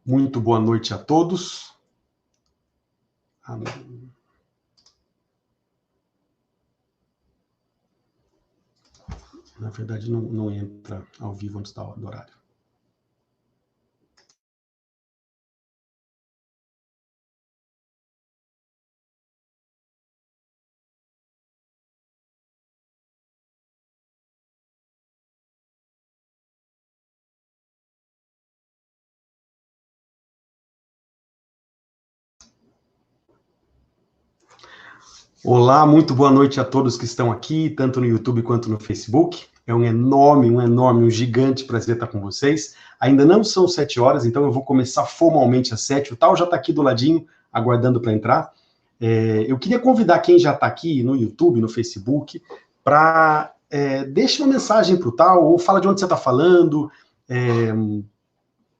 Muito boa noite a todos. Na verdade, não entra ao vivo antes do horário. Olá, muito boa noite a todos que estão aqui, tanto no YouTube quanto no Facebook. É um enorme, um gigante prazer estar com vocês. Ainda não são 7 horas, então eu vou começar formalmente às 7. O Tal já está aqui do ladinho, aguardando para entrar. Eu queria convidar quem já está aqui no YouTube, no Facebook, para deixar uma mensagem para o Tal, ou fala de onde você está falando,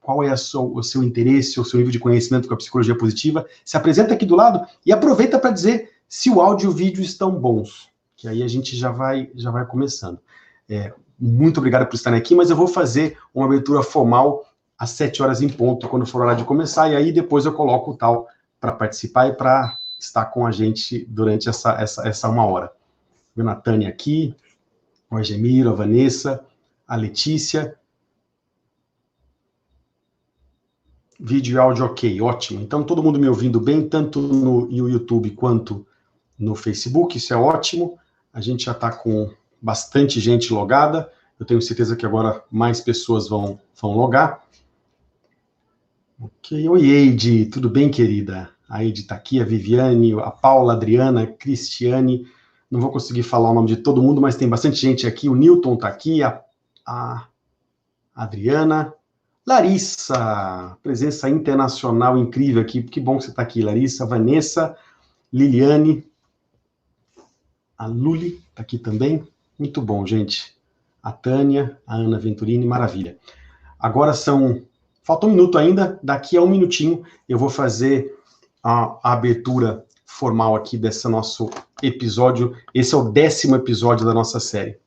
qual é o seu interesse, o seu nível de conhecimento com a psicologia positiva. Se apresenta aqui do lado e aproveita para dizer se o áudio e o vídeo estão bons, que aí a gente já vai começando. Muito obrigado por estarem aqui, mas eu vou fazer uma abertura formal às 7 horas em ponto, quando for hora de começar, e aí depois eu coloco o Tal para participar e para estar com a gente durante essa 1 hora. Vendo a Tânia aqui, o Argemiro, a Vanessa, a Letícia. Vídeo e áudio ok, ótimo. Então, todo mundo me ouvindo bem, tanto no YouTube quanto no Facebook, isso é ótimo. A gente já está com bastante gente logada. Eu tenho certeza que agora mais pessoas vão logar. Ok, oi Eide, tudo bem, querida? A Eide está aqui, a Viviane, a Paula, a Adriana, a Cristiane. Não vou conseguir falar o nome de todo mundo, mas tem bastante gente aqui. O Newton está aqui, a Adriana. Larissa, presença internacional incrível aqui. Que bom que você está aqui, Larissa. Vanessa, Liliane, a Luli está aqui também. Muito bom, gente. A Tânia, a Ana Venturini, maravilha. Agora falta um minuto ainda, daqui a um minutinho eu vou fazer a abertura formal aqui desse nosso episódio. Esse é o 10º episódio da nossa série.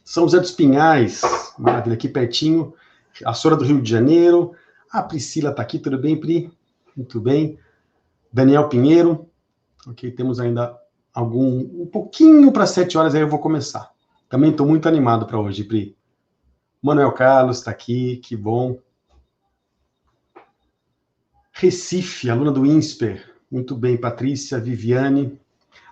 São José dos Pinhais, maravilha, aqui pertinho. A Sora do Rio de Janeiro. A Priscila está aqui, tudo bem, Pri? Muito bem. Daniel Pinheiro. Ok, temos ainda um pouquinho para 7 horas, aí eu vou começar. Também estou muito animado para hoje, Pri. Manuel Carlos está aqui, que bom. Recife, aluna do INSPER. Muito bem, Patrícia, Viviane.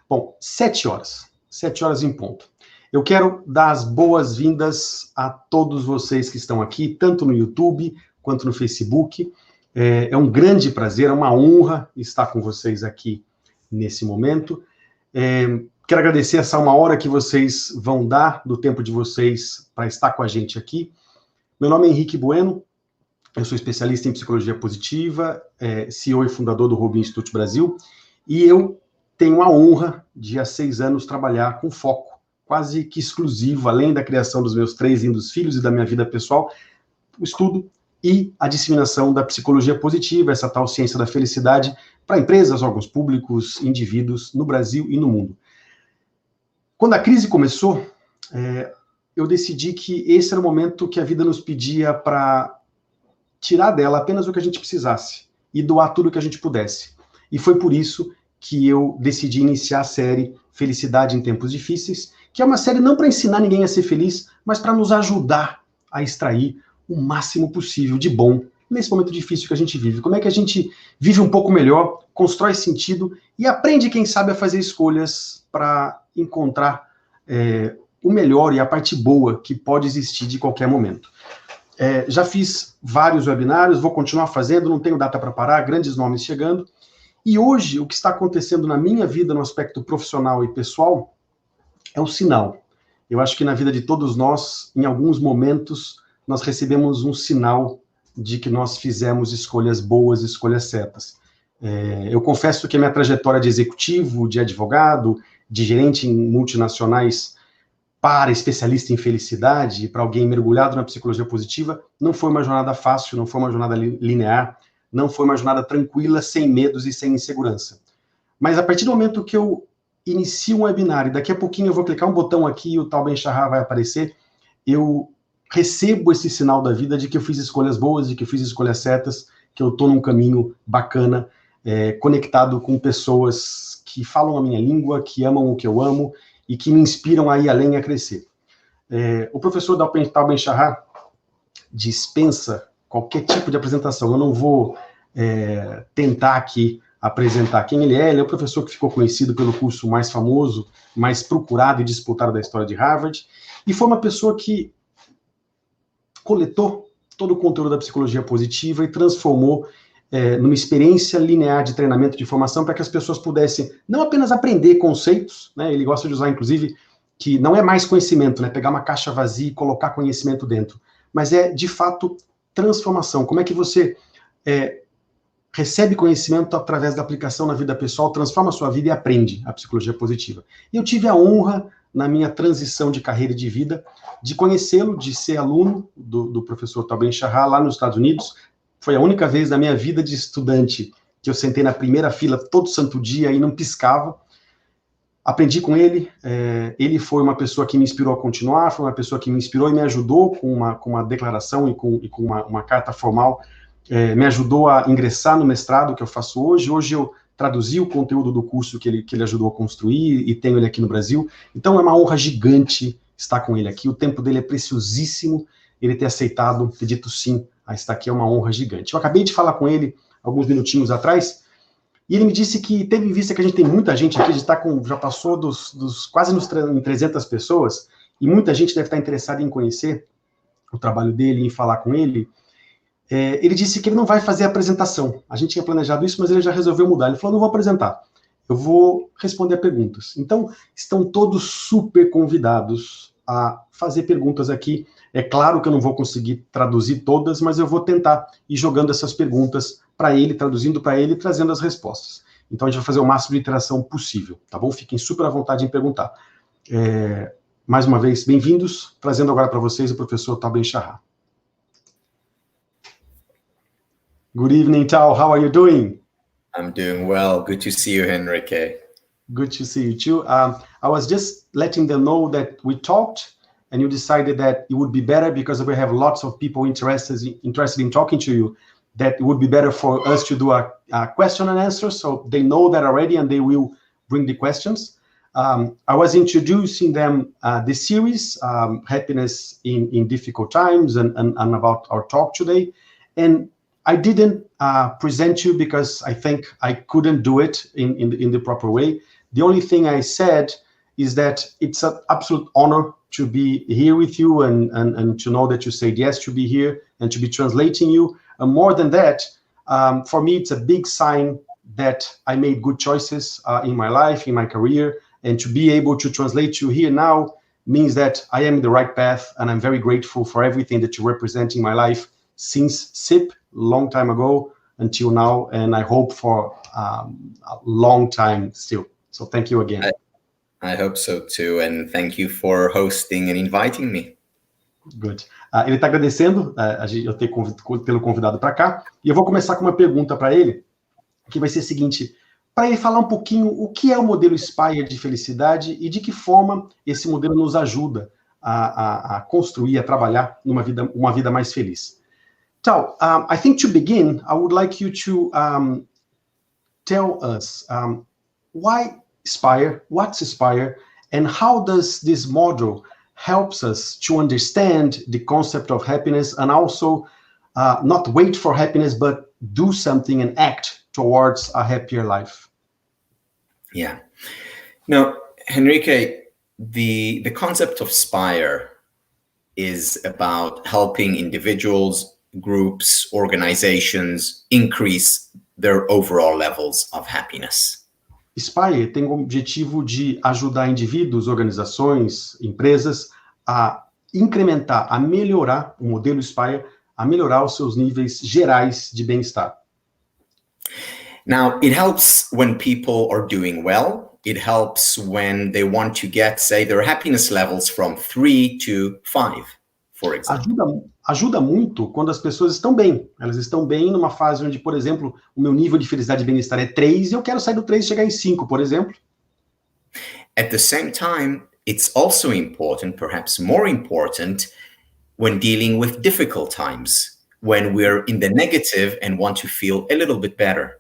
Bom, 7 horas. 7 horas em ponto. Eu quero dar as boas-vindas a todos vocês que estão aqui, tanto no YouTube quanto no Facebook. É um grande prazer, é uma honra estar com vocês aqui nesse momento. Quero agradecer essa 1 hora que vocês vão dar do tempo de vocês para estar com a gente aqui. Meu nome é Henrique Bueno, eu sou especialista em psicologia positiva, CEO e fundador do Wholebeing Instituto Brasil, e eu tenho a honra de, há 6 anos, trabalhar com foco quase que exclusivo, além da criação dos meus 3 lindos filhos e da minha vida pessoal, o estudo e a disseminação da psicologia positiva, essa tal ciência da felicidade, para empresas, órgãos públicos, indivíduos, no Brasil e no mundo. Quando a crise começou, eu decidi que esse era o momento que a vida nos pedia para tirar dela apenas o que a gente precisasse e doar tudo o que a gente pudesse. E foi por isso que eu decidi iniciar a série Felicidade em Tempos Difíceis, que é uma série não para ensinar ninguém a ser feliz, mas para nos ajudar a extrair o máximo possível de bom nesse momento difícil que a gente vive. Como é que a gente vive um pouco melhor, constrói sentido e aprende, quem sabe, a fazer escolhas para encontrar o melhor e a parte boa que pode existir de qualquer momento. Já fiz vários webinários, vou continuar fazendo, não tenho data para parar, grandes nomes chegando. E hoje, o que está acontecendo na minha vida, no aspecto profissional e pessoal, é um sinal. Eu acho que na vida de todos nós, em alguns momentos, nós recebemos um sinal de que nós fizemos escolhas boas, escolhas certas. Eu confesso que a minha trajetória de executivo, de advogado, de gerente em multinacionais, para especialista em felicidade, para alguém mergulhado na psicologia positiva, não foi uma jornada fácil, não foi uma jornada linear, não foi uma jornada tranquila, sem medos e sem insegurança. Mas a partir do momento que eu inicio um webinar, e daqui a pouquinho eu vou clicar um botão aqui e o Tal Ben-Shahar vai aparecer, eu recebo esse sinal da vida de que eu fiz escolhas boas, de que eu fiz escolhas certas, que eu estou num caminho bacana, conectado com pessoas que falam a minha língua, que amam o que eu amo e que me inspiram a ir além e a crescer. O professor Tal Ben-Shahar dispensa qualquer tipo de apresentação. Eu não vou tentar aqui apresentar quem ele é. Ele é o professor que ficou conhecido pelo curso mais famoso, mais procurado e disputado da história de Harvard, e foi uma pessoa que coletou todo o conteúdo da psicologia positiva e transformou numa experiência linear de treinamento de formação para que as pessoas pudessem não apenas aprender conceitos, né, ele gosta de usar, inclusive, que não é mais conhecimento, né, pegar uma caixa vazia e colocar conhecimento dentro, mas é, de fato, transformação. Como é que você recebe conhecimento através da aplicação na vida pessoal, transforma a sua vida e aprende a psicologia positiva. E eu tive a honra, na minha transição de carreira e de vida, de conhecê-lo, de ser aluno do professor Tal Ben-Shahar lá nos Estados Unidos. Foi a única vez na minha vida de estudante que eu sentei na primeira fila todo santo dia e não piscava. Aprendi com ele, ele foi uma pessoa que me inspirou a continuar, foi uma pessoa que me inspirou e me ajudou com uma declaração e com uma carta formal, me ajudou a ingressar no mestrado que eu faço hoje. Hoje eu traduzi o conteúdo do curso que ele ajudou a construir e tenho ele aqui no Brasil. Então é uma honra gigante estar com ele aqui. O tempo dele é preciosíssimo. Ele ter aceitado, ter dito sim a estar aqui é uma honra gigante. Eu acabei de falar com ele alguns minutinhos atrás e ele me disse que, tendo em vista que a gente tem muita gente aqui, a gente já passou quase em 300 pessoas, e muita gente deve estar interessada em conhecer o trabalho dele, em falar com ele. Ele disse que ele não vai fazer a apresentação. A gente tinha planejado isso, mas ele já resolveu mudar. Ele falou, não vou apresentar, eu vou responder a perguntas. Então, estão todos super convidados a fazer perguntas aqui. É claro que eu não vou conseguir traduzir todas, mas eu vou tentar ir jogando essas perguntas para ele, traduzindo para ele e trazendo as respostas. Então, a gente vai fazer o máximo de interação possível, tá bom? Fiquem super à vontade em perguntar. Mais uma vez, bem-vindos, trazendo agora para vocês o professor Tal Ben-Shahar. Good evening, Tal. How are you doing? I'm doing well. Good to see you, Henrique. Good to see you too. I was just letting them know that we talked and you decided that it would be better, because we have lots of people interested in talking to you, that it would be better for us to do a question and answer, so they know that already and they will bring the questions. I was introducing them this series, Happiness in Difficult Times, and about our talk today. And I didn't present you because I think I couldn't do it in the proper way. The only thing I said is that it's an absolute honor to be here with you and to know that you said yes to be here and to be translating you. And more than that, for me, it's a big sign that I made good choices in my life, in my career, and to be able to translate you here now means that I am in the right path, and I'm very grateful for everything that you represent in my life since SIP, long time ago, until now, and I hope for a long time still. So thank you again. I hope so too, and thank you for hosting and inviting me. Good. Ele está agradecendo eu tê-lo convidado para cá, e eu vou começar com uma pergunta para ele, que vai ser a seguinte: para ele falar um pouquinho o que é o modelo SPIRE de felicidade e de que forma esse modelo nos ajuda a construir, a trabalhar uma vida mais feliz. Tal, I think to begin, I would like you to tell us why SPIRE, what's SPIRE, and how does this model helps us to understand the concept of happiness, and also not wait for happiness, but do something and act towards a happier life. Yeah. Now, Henrique, the concept of SPIRE is about helping individuals, groups, organizations increase their overall levels of happiness. SPIRE tem o objetivo de ajudar indivíduos, organizações, empresas a incrementar, a melhorar o modelo SPIRE, a melhorar os seus níveis gerais de bem-estar. Now, it helps when people are doing well. It helps when they want to get, say, their happiness levels from 3 to 5, for example. Ajuda muito quando as pessoas estão bem. Elas estão bem numa fase onde, por exemplo, o meu nível de felicidade e bem-estar é 3 e eu quero sair do 3 e chegar em 5, por exemplo. At the same time, it's also important, perhaps more important, when dealing with difficult times, when we're in the negative and want to feel a little bit better.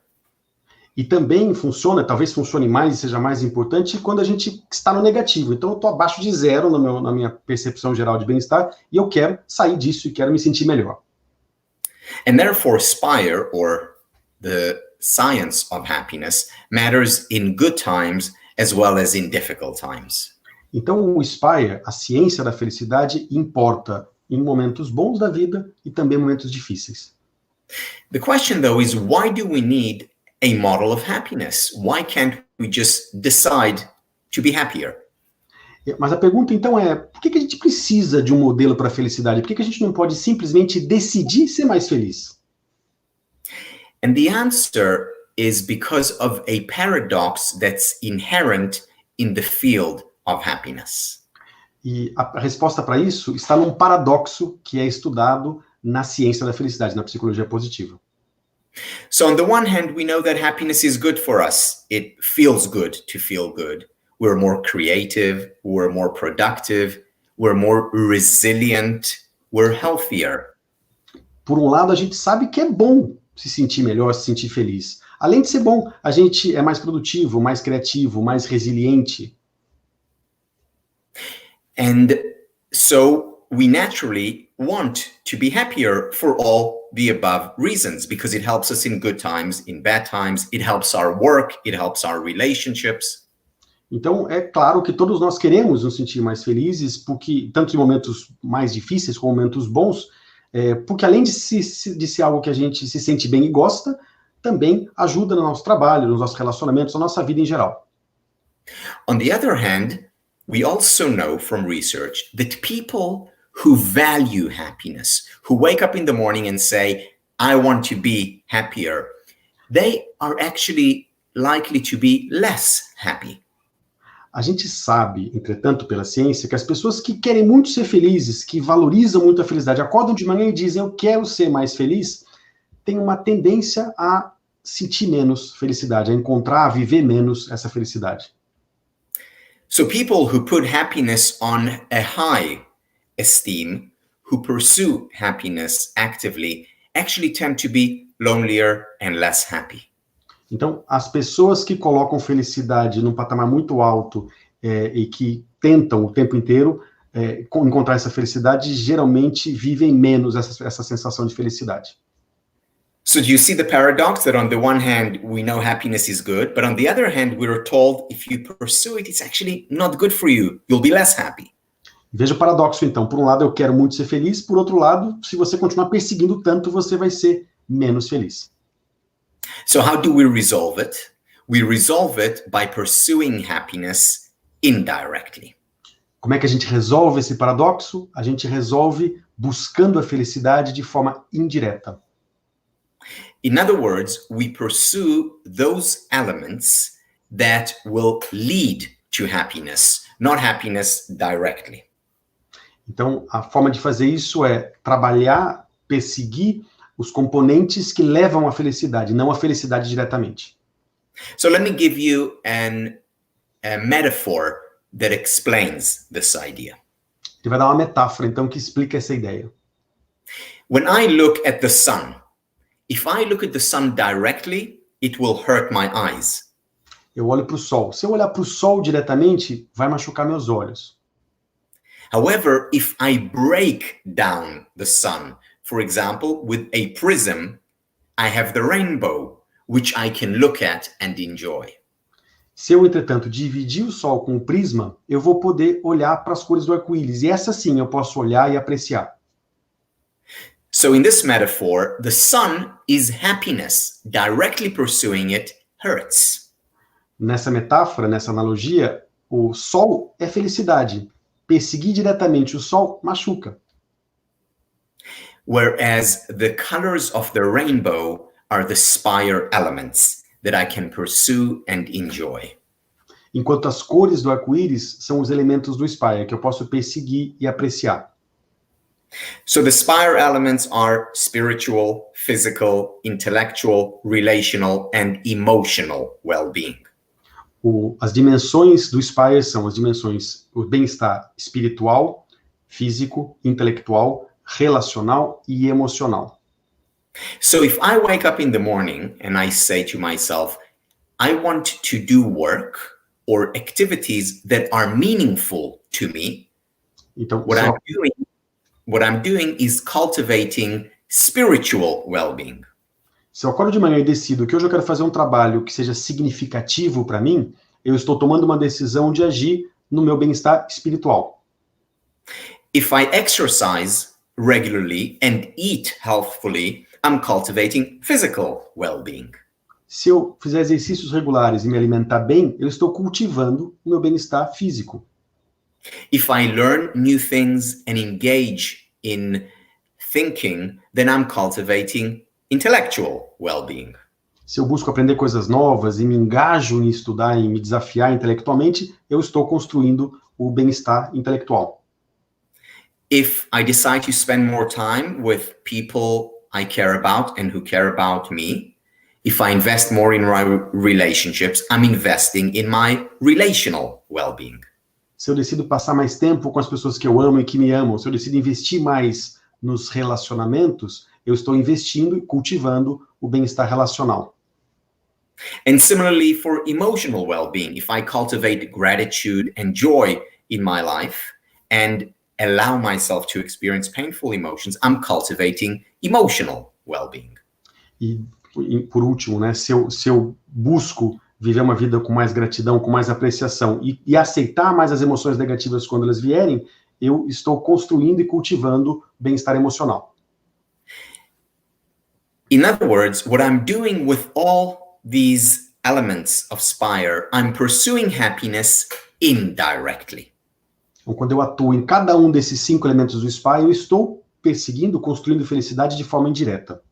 E também funciona, talvez funcione mais e seja mais importante, quando a gente está no negativo. Então, eu estou abaixo de zero na minha percepção geral de bem-estar e eu quero sair disso e quero me sentir melhor. And therefore, SPIRE, or the science of happiness, matters in good times as well as in difficult times. Então, o SPIRE, a ciência da felicidade, importa em momentos bons da vida e também momentos difíceis. The question, though, is why do we need a model of happiness? Why can't we just decide to be happier? Mas a pergunta, então, é por que a gente precisa de um modelo para a felicidade? Por que a gente não pode simplesmente decidir ser mais feliz? And the answer is because of a paradox that's inherent in the field of happiness. E a resposta para isso está num paradoxo que é estudado na ciência da felicidade, na psicologia positiva. So on the one hand, we know that happiness is good for us. It feels good to feel good. We're more creative, we're more productive, we're more resilient, we're healthier. Por um lado, a gente sabe que é bom se sentir melhor, se sentir feliz. Além de ser bom, a gente é mais produtivo, mais criativo, mais resiliente. And so we naturally want to be happier for all the above reasons, because it helps us in good times, in bad times, it helps our work, it helps our relationships. Então, é claro que todos nós queremos nos sentir mais felizes, porque tanto em momentos mais difíceis como momentos bons, porque além de ser algo que a gente se sente bem e gosta, também ajuda no nosso trabalho, nos nossos relacionamentos, na nossa vida em geral. On the other hand, we also know from research that people who value happiness, who wake up in the morning and say, I want to be happier, they are actually likely to be less happy. A gente sabe, entretanto, pela ciência, que as pessoas que querem muito ser felizes, que valorizam muito a felicidade, acordam de manhã e dizem, eu quero ser mais feliz, têm uma tendência a sentir menos felicidade, a encontrar, a viver menos essa felicidade. So people who put happiness on a high esteem, who pursue happiness actively, actually tend to be lonelier and less happy. Então, as pessoas que colocam felicidade num patamar muito alto e que tentam o tempo inteiro encontrar essa felicidade, geralmente vivem menos essa sensação de felicidade. So do you see the paradox that on the one hand, we know happiness is good, but on the other hand, we're told if you pursue it, it's actually not good for you. You'll be less happy. Veja o paradoxo, então. Por um lado, eu quero muito ser feliz. Por outro lado, se você continuar perseguindo tanto, você vai ser menos feliz. So how do we resolve it? We resolve it by pursuing happiness indirectly. Como é que a gente resolve esse paradoxo? A gente resolve buscando a felicidade de forma indireta. In other words, we pursue those elements that will lead to happiness, not happiness directly. Então, a forma de fazer isso é trabalhar, perseguir os componentes que levam à felicidade, não a felicidade diretamente. So let me give you a metaphor that explains this idea. Ele vai dar uma metáfora, então, que explica essa ideia. When I look at the sun, if I look at the sun directly, it will hurt my eyes. Eu olho para o sol. Se eu olhar para o sol diretamente, vai machucar meus olhos. However, if I break down the sun, for example, with a prism, I have the rainbow, which I can look at and enjoy. Se eu, entretanto, dividir o sol com um prisma, eu vou poder olhar para as cores do arco-íris. E essa sim eu posso olhar e apreciar. So in this metaphor, the sun is happiness. Directly pursuing it hurts. Nessa metáfora, nessa analogia, o sol é felicidade. Perseguir diretamente o sol machuca. Whereas the colors of the rainbow are the SPIRE elements that I can pursue and enjoy. Enquanto as cores do arco-íris são os elementos do SPIRE, que eu posso perseguir e apreciar. So the SPIRE elements are spiritual, physical, intellectual, relational, and emotional well-being. As dimensões do SPIRE são as dimensões do bem-estar espiritual, físico, intelectual, relacional e emocional. So if I wake up in the morning and I say to myself, I want to do work or activities that are meaningful to me, Então, what I'm doing is cultivating spiritual well-being. se eu acordo de manhã e decido que hoje eu quero fazer um trabalho que seja significativo para mim, eu estou tomando uma decisão de agir no meu bem-estar espiritual. If I exercise regularly and eat healthfully, I'm cultivating physical well-being. Se eu fizer exercícios regulares e me alimentar bem, eu estou cultivando o meu bem-estar físico. If I learn new things and engage in thinking, then I'm cultivating intellectual well-being. Se eu busco aprender coisas novas e me engajo em estudar e me desafiar intelectualmente, eu estou construindo o bem-estar intelectual. If I decide to spend more time with people I care about and who care about me, if I invest more in my relationships, I'm investing in my relational well-being. Se eu decido passar mais tempo com as pessoas que eu amo e que me amam, se eu decido investir mais nos relacionamentos, eu estou investindo e cultivando o bem-estar relacional. And similarly for emotional well-being, if I cultivate gratitude and joy in my life and allow myself to experience painful emotions, I'm cultivating emotional well-being. E por último, né, se eu busco viver uma vida com mais gratidão, com mais apreciação e aceitar mais as emoções negativas quando elas vierem, eu estou construindo e cultivando bem-estar emocional. In other words, what I'm doing with all these elements of SPIRE, I'm pursuing happiness indirectly. Então, quando eu atuo em cada um desses 5 elementos do SPIRE, eu estou perseguindo, construindo felicidade de forma indireta.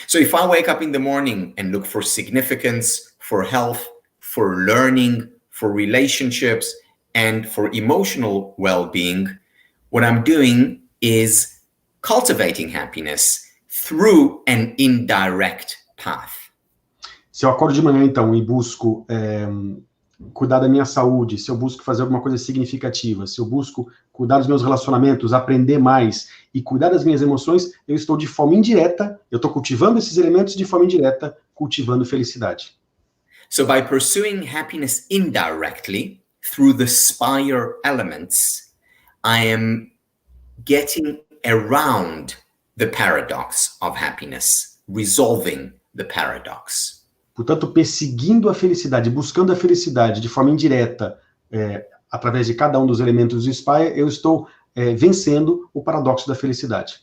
So if I wake up in the morning and look for significance, for health, for learning, for relationships, and for emotional well-being, what I'm doing is cultivating happiness through an indirect path. Se eu acordo de manhã, então, e busco cuidar da minha saúde, se eu busco fazer alguma coisa significativa, se eu busco cuidar dos meus relacionamentos, aprender mais e cuidar das minhas emoções, eu estou de forma indireta, eu estou cultivando esses elementos de forma indireta, cultivando felicidade. So by pursuing happiness indirectly through the SPIRE elements, I am getting around the paradox of happiness, resolving the paradox. Portanto, perseguindo a felicidade, buscando a felicidade de forma indireta, através de cada um dos elementos do SPIRE, eu estou vencendo o paradoxo da felicidade.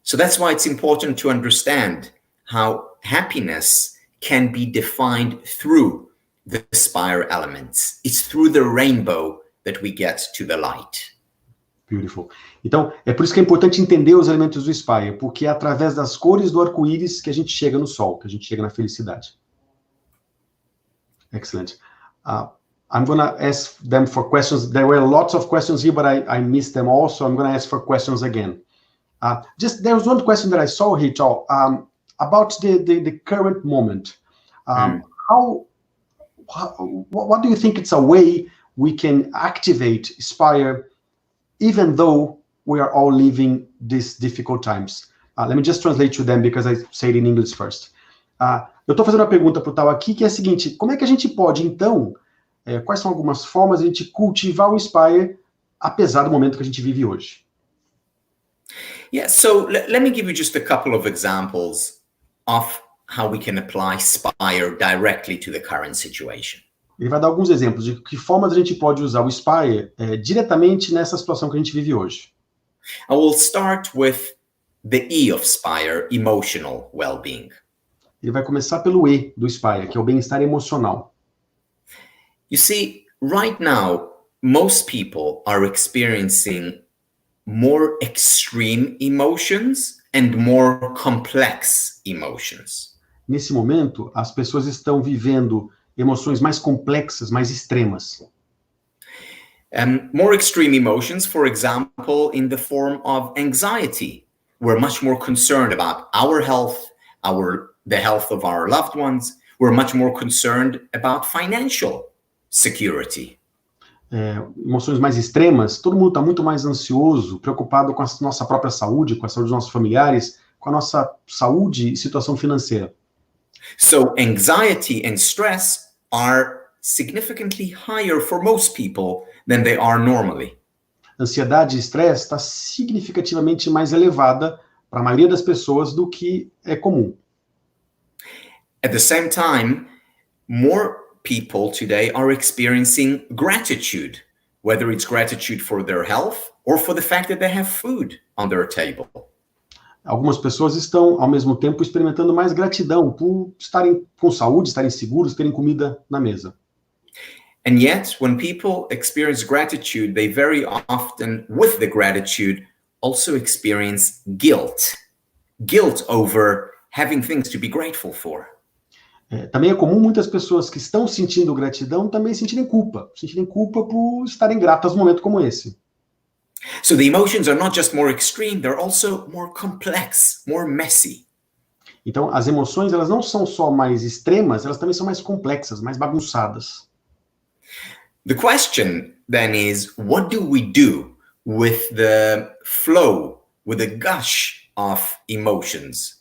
So that's why it's important to understand how happiness can be defined through the SPIRE elements. It's through the rainbow that we get to the light. Beautiful. Então, é por isso que é importante entender os elementos do SPIRE, porque é através das cores do arco-íris que a gente chega no sol, que a gente chega na felicidade. Excellent. I'm going to ask them for questions. There were lots of questions here, but I missed them all, so I'm going to ask for questions again. There was one question that I saw here, about the current moment. What do you think it's a way we can activate SPIRE even though we are all living these difficult times? Let me just translate to them because I say it in English first. Eu estou fazendo uma pergunta para o Tal aqui, que é a seguinte: como é que a gente pode, então, quais são algumas formas de a gente cultivar o SPIRE apesar do momento que a gente vive hoje? Yeah, so let me give you just a couple of examples of how we can apply SPIRE directly to the current situation. Ele vai dar alguns exemplos de que formas a gente pode usar o SPIRE diretamente nessa situação que a gente vive hoje. I will start with the E of SPIRE, emotional well-being. Ele vai começar pelo E do SPIRE, que é o bem-estar emocional. You see, right now, most people are experiencing more extreme emotions and more complex emotions. Nesse momento, as pessoas estão vivendo emoções mais complexas, mais extremas. More extreme emotions, for example, in the form of anxiety. We're much more concerned about our health, the health of our loved ones. We're much more concerned about financial security. emoções mais extremas, todo mundo está muito mais ansioso, preocupado com a nossa própria saúde, com a saúde dos nossos familiares, com a nossa saúde e situação financeira. So anxiety and stress are significantly higher for most people than they are normally. Ansiedade e estresse está significativamente mais elevada para a maioria das pessoas do que é comum. At the same time, more people today are experiencing gratitude, whether it's gratitude for their health or for the fact that they have food on their table. Algumas pessoas estão, ao mesmo tempo, experimentando mais gratidão por estarem com saúde, estarem seguros, terem comida na mesa. And yet, when people experience gratitude, they very often, with the gratitude, also experience guilt. Guilt over having things to be grateful for. Também é comum muitas pessoas que estão sentindo gratidão também sentirem culpa por estarem gratas num momento como esse. So the emotions are not just more extreme, they're also more complex, more messy. Então, as emoções, elas não são só mais extremas, elas também são mais complexas, mais bagunçadas. The question then is, what do we do with the flow, with the gush of emotions?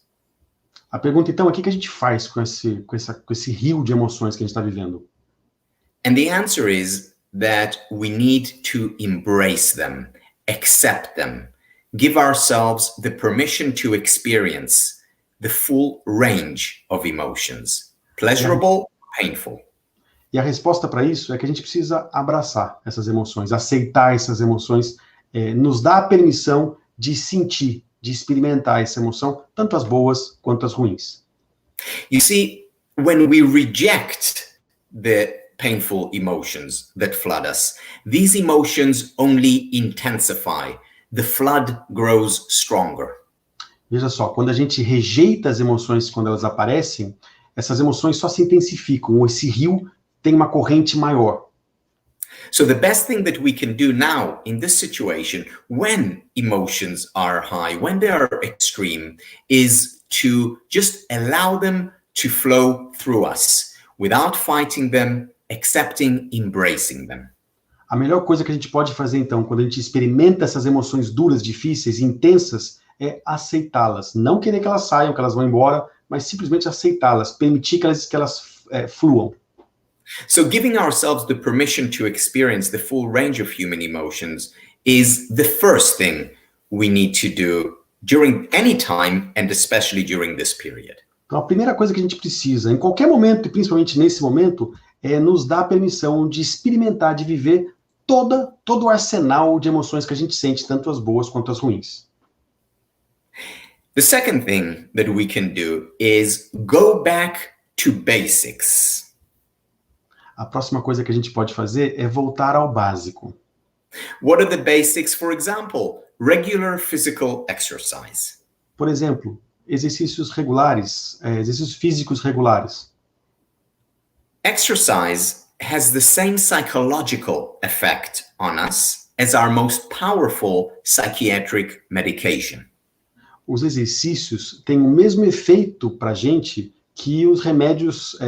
A pergunta, então, é o que a gente faz com esse rio de emoções que a gente está vivendo? And the answer is that we need to embrace them, accept them, give ourselves the permission to experience the full range of emotions, pleasurable, painful. E a resposta para isso é que a gente precisa abraçar essas emoções, aceitar essas emoções, nos dá a permissão de sentir, de experimentar essa emoção, tanto as boas quanto as ruins. You see, when we reject the painful emotions that flood us, these emotions only intensify. The flood grows stronger. Veja só, quando a gente rejeita as emoções quando elas aparecem, essas emoções só se intensificam, esse rio tem uma corrente maior. So the best thing that we can do now in this situation, when emotions are high, when they are extreme, is to just allow them to flow through us without fighting them, accepting, embracing them. A melhor coisa que a gente pode fazer, então, quando a gente experimenta essas emoções duras, difíceis, intensas, é aceitá-las. Não querer que elas saiam, que elas vão embora, mas simplesmente aceitá-las, permitir que elas fluam. So giving ourselves the permission to experience the full range of human emotions is the first thing we need to do during any time, and especially during this period. Então, a primeira coisa que a gente precisa, em qualquer momento, e principalmente nesse momento, é nos dar a permissão de experimentar, de viver todo o arsenal de emoções que a gente sente, tanto as boas quanto as ruins. The second thing that we can do is go back to basics. A próxima coisa que a gente pode fazer é voltar ao básico. What are the basics? For example, regular physical exercise. Por exemplo, exercícios regulares, exercícios físicos regulares. Exercise has the same psychological effect on us as our most powerful psychiatric medication. Os exercícios têm o mesmo efeito para a gente que os remédios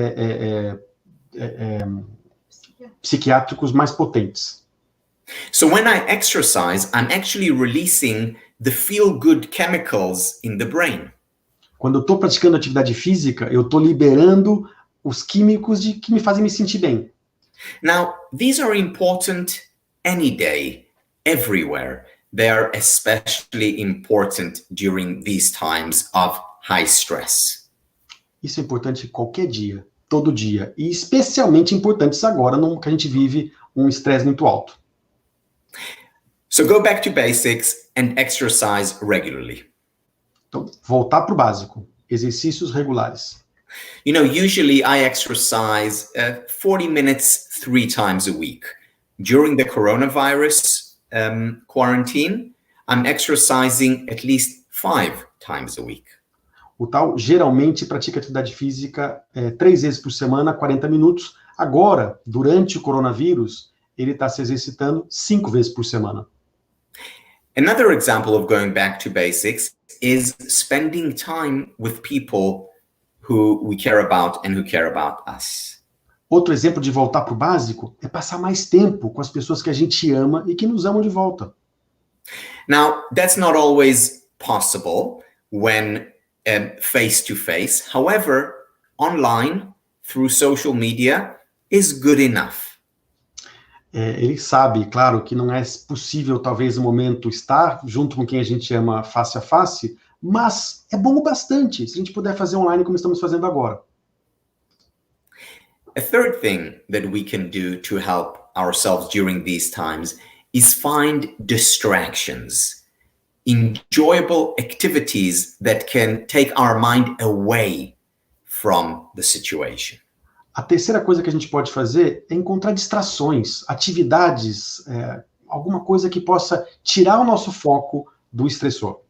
psiquiátricos mais potentes. So when I exercise, I'm actually releasing the feel-good chemicals in the brain. Quando eu estou praticando atividade física, eu estou liberando os químicos que me fazem me sentir bem. Now, these are important any day, everywhere. They are especially important during these times of high stress. Isso é importante qualquer dia, todo dia, e especialmente importantes agora, que a gente vive um estresse muito alto. So go back to basics and exercise regularly. Então, voltar para o básico, exercícios regulares. You know, usually I exercise 40 minutes 3 times a week. During the coronavirus quarantine, I'm exercising at least 5 times a week. O tal geralmente pratica atividade física 3 vezes por semana, 40 minutos. Agora, durante o coronavírus, ele está se exercitando 5 vezes por semana. Another example of going back to basics is spending time with people who we care about and who care about us. Outro exemplo de voltar para o básico é passar mais tempo com as pessoas que a gente ama e que nos amam de volta. Now, that's not always possible when face to face. However, online, through social media, is good enough. Ele sabe, claro, que não é possível, talvez, no momento, estar junto com quem a gente ama face a face, mas é bom o bastante se a gente puder fazer online como estamos fazendo agora. A third thing that we can do to help ourselves during these times is find distractions, enjoyable activities that can take our mind away from the situation. A terceira coisa que a gente pode fazer é encontrar distrações, atividades, alguma coisa que possa tirar o nosso foco do estressor.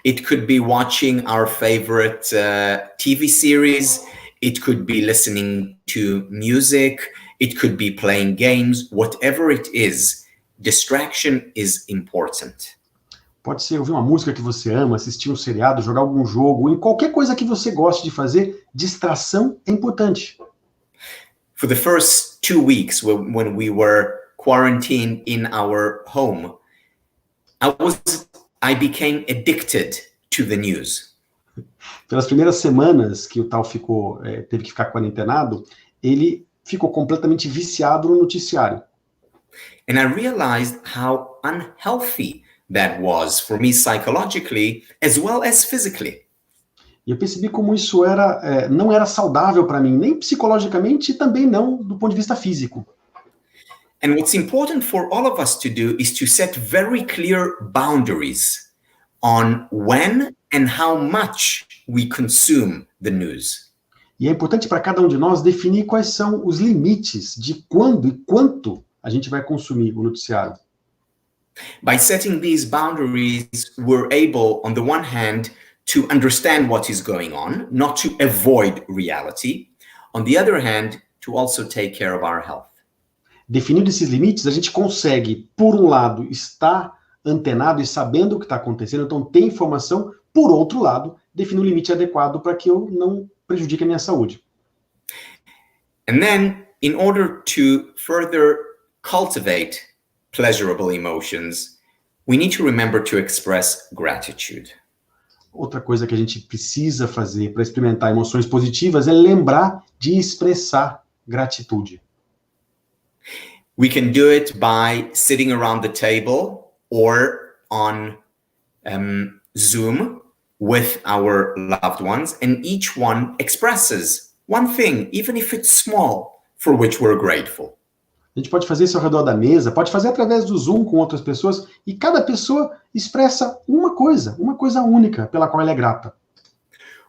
It could be watching our favorite TV series. It could be listening to music. It could be playing games. Whatever it is, distraction is important. Pode ser ouvir uma música que você ama, assistir um seriado, jogar algum jogo, em qualquer coisa que você goste de fazer, distração é importante. For the first 2 weeks when we were quarantined in our home, I became addicted to the news. Pelas primeiras semanas que o Tal teve que ficar quarentenado, ele ficou completamente viciado no noticiário. And I realized how unhealthy that was for me psychologically as well as physically. E eu percebi como isso não era saudável para mim, nem psicologicamente e também não do ponto de vista físico. And what's important for all of us to do is to set very clear boundaries on when and how much we consume the news. E é importante para cada um de nós definir quais são os limites de quando e quanto a gente vai consumir o noticiário. By setting these boundaries, we're able, on the one hand, to understand what is going on, not to avoid reality. On the other hand, to also take care of our health. Definindo esses limites, a gente consegue, por um lado, estar antenado e sabendo o que está acontecendo, então ter informação, por outro lado, definir um limite adequado para que eu não prejudique a minha saúde. And then, in order to further cultivate pleasurable emotions, we need to remember to express gratitude. Outra coisa que a gente precisa fazer para experimentar emoções positivas é lembrar de expressar gratitude. We can do it by sitting around the table or on Zoom with our loved ones, and each one expresses one thing, even if it's small, for which we're grateful. A gente pode fazer isso ao redor da mesa, pode fazer através do Zoom com outras pessoas, e cada pessoa expressa uma coisa única pela qual ela é grata.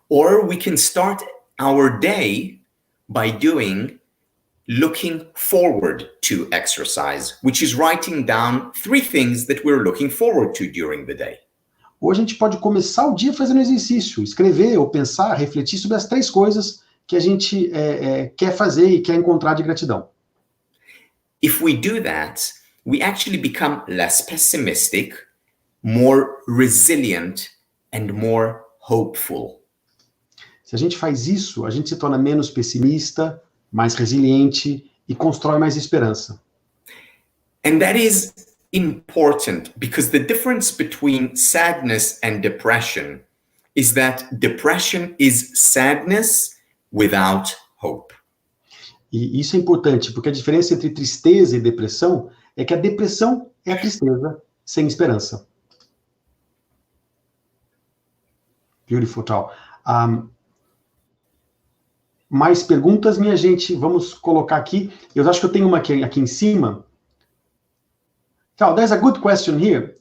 Or we can start our day by looking forward to exercise, which is writing down 3 things that we're looking forward to during the day. Ou a gente pode começar o dia fazendo exercício, escrever ou pensar, refletir sobre as 3 coisas que a gente quer fazer e quer encontrar de gratidão. If we do that, we actually become less pessimistic, more resilient, and more hopeful. Se a gente faz isso, a gente se torna menos pessimista, mais resiliente e constrói mais esperança. And that is important because the difference between sadness and depression is that depression is sadness without hope. E isso é importante, porque a diferença entre tristeza e depressão é que a depressão é a tristeza sem esperança. Beautiful, Tal. Mais perguntas, minha gente? Vamos colocar aqui. Eu acho que eu tenho uma aqui em cima. Tal, there's a good question here.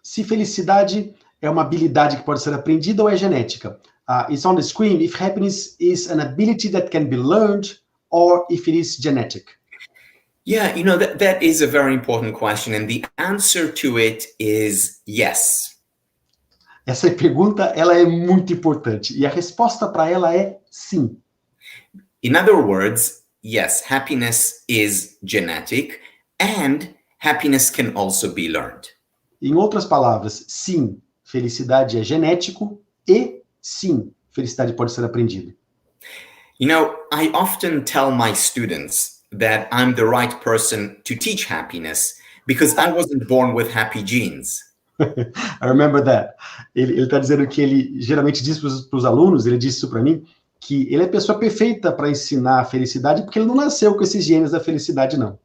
Se felicidade é uma habilidade que pode ser aprendida ou é genética? It's on the screen. If happiness is an ability that can be learned or if it is genetic? Yeah, that is a very important question, and the answer to it is yes. Essa pergunta, ela é muito importante, e a resposta para ela é sim. In other words, yes, happiness is genetic, and happiness can also be learned. Em outras palavras, sim, felicidade é genético, e sim, felicidade pode ser aprendida. You know, I often tell my students that I'm the right person to teach happiness because I wasn't born with happy genes. I remember that. Ele está dizendo que ele geralmente diz para os alunos, ele disse isso para mim, que ele é a pessoa perfeita para ensinar a felicidade porque ele não nasceu com esses genes da felicidade, não.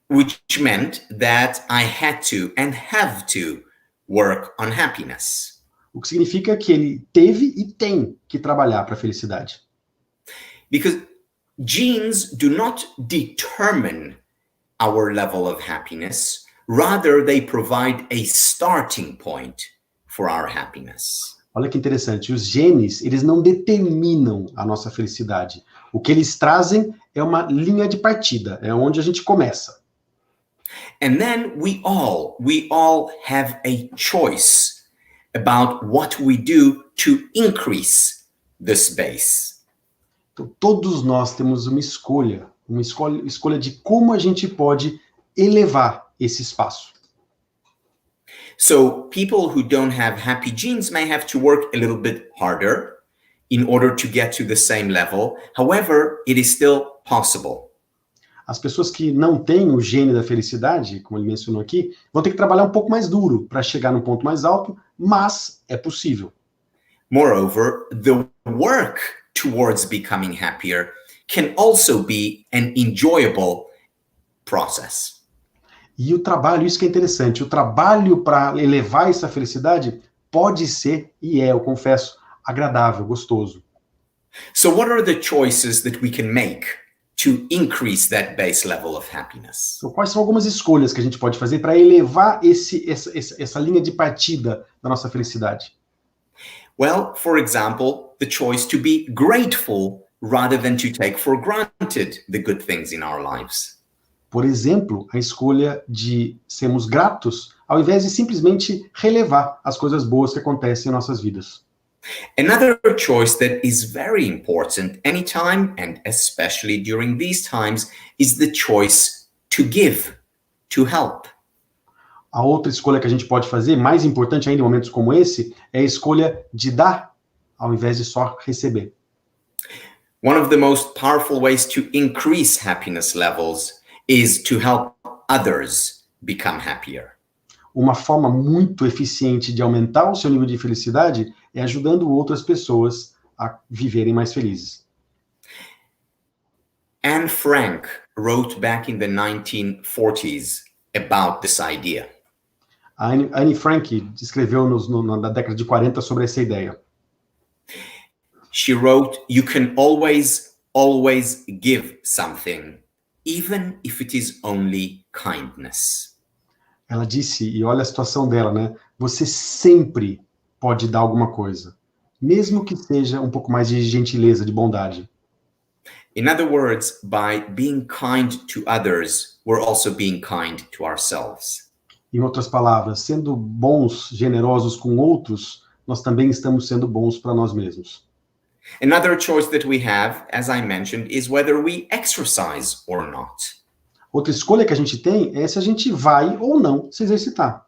Which meant that I had to and have to work on happiness. O que significa que ele teve e tem que trabalhar para a felicidade. Because genes do not determine our level of happiness, rather they provide a starting point for our happiness. Olha que interessante, os genes, eles não determinam a nossa felicidade. O que eles trazem é uma linha de partida, é onde a gente começa. And then we all have a choice about what we do to increase this base. Então, todos nós temos uma escolha de como a gente pode elevar esse espaço. So people who don't have happy genes may have to work a little bit harder in order to get to the same level. However, it is still possible. As pessoas que não têm o gene da felicidade, como ele mencionou aqui, vão ter que trabalhar um pouco mais duro para chegar num ponto mais alto, mas é possível. Moreover, the work towards becoming happier can also be an enjoyable process. E o trabalho, isso que é interessante, o trabalho para elevar essa felicidade pode ser, e é, eu confesso, agradável, gostoso. So what are the choices that we can make to increase that base level of happiness? Então, quais são algumas escolhas que a gente pode fazer para elevar essa linha de partida da nossa felicidade? Well, for example, the choice to be grateful rather than to take for granted the good things in our lives. Por exemplo, a escolha de sermos gratos, ao invés de simplesmente relevar as coisas boas que acontecem em nossas vidas. Another choice that is very important anytime and especially during these times is the choice to give, to help. A outra escolha que a gente pode fazer, mais importante ainda em momentos como esse, é a escolha de dar, ao invés de só receber. One of the most powerful ways to increase happiness levels is to help others become happier. Uma forma muito eficiente de aumentar o seu nível de felicidade é ajudando outras pessoas a viverem mais felizes. Anne Frank wrote back in the 1940s about this idea. A Anne Frank escreveu na década de 40 sobre essa ideia. She wrote, "You can always give something, even if it is only kindness." Ela disse, e olha a situação dela, né? Você sempre pode dar alguma coisa, mesmo que seja um pouco mais de gentileza, de bondade. In other words, by being kind to others, we're also being kind to ourselves. Em outras palavras, sendo bons, generosos com outros, nós também estamos sendo bons para nós mesmos. Another choice that we have, as I mentioned, is whether we exercise or not. Outra escolha que a gente tem é se a gente vai ou não se exercitar.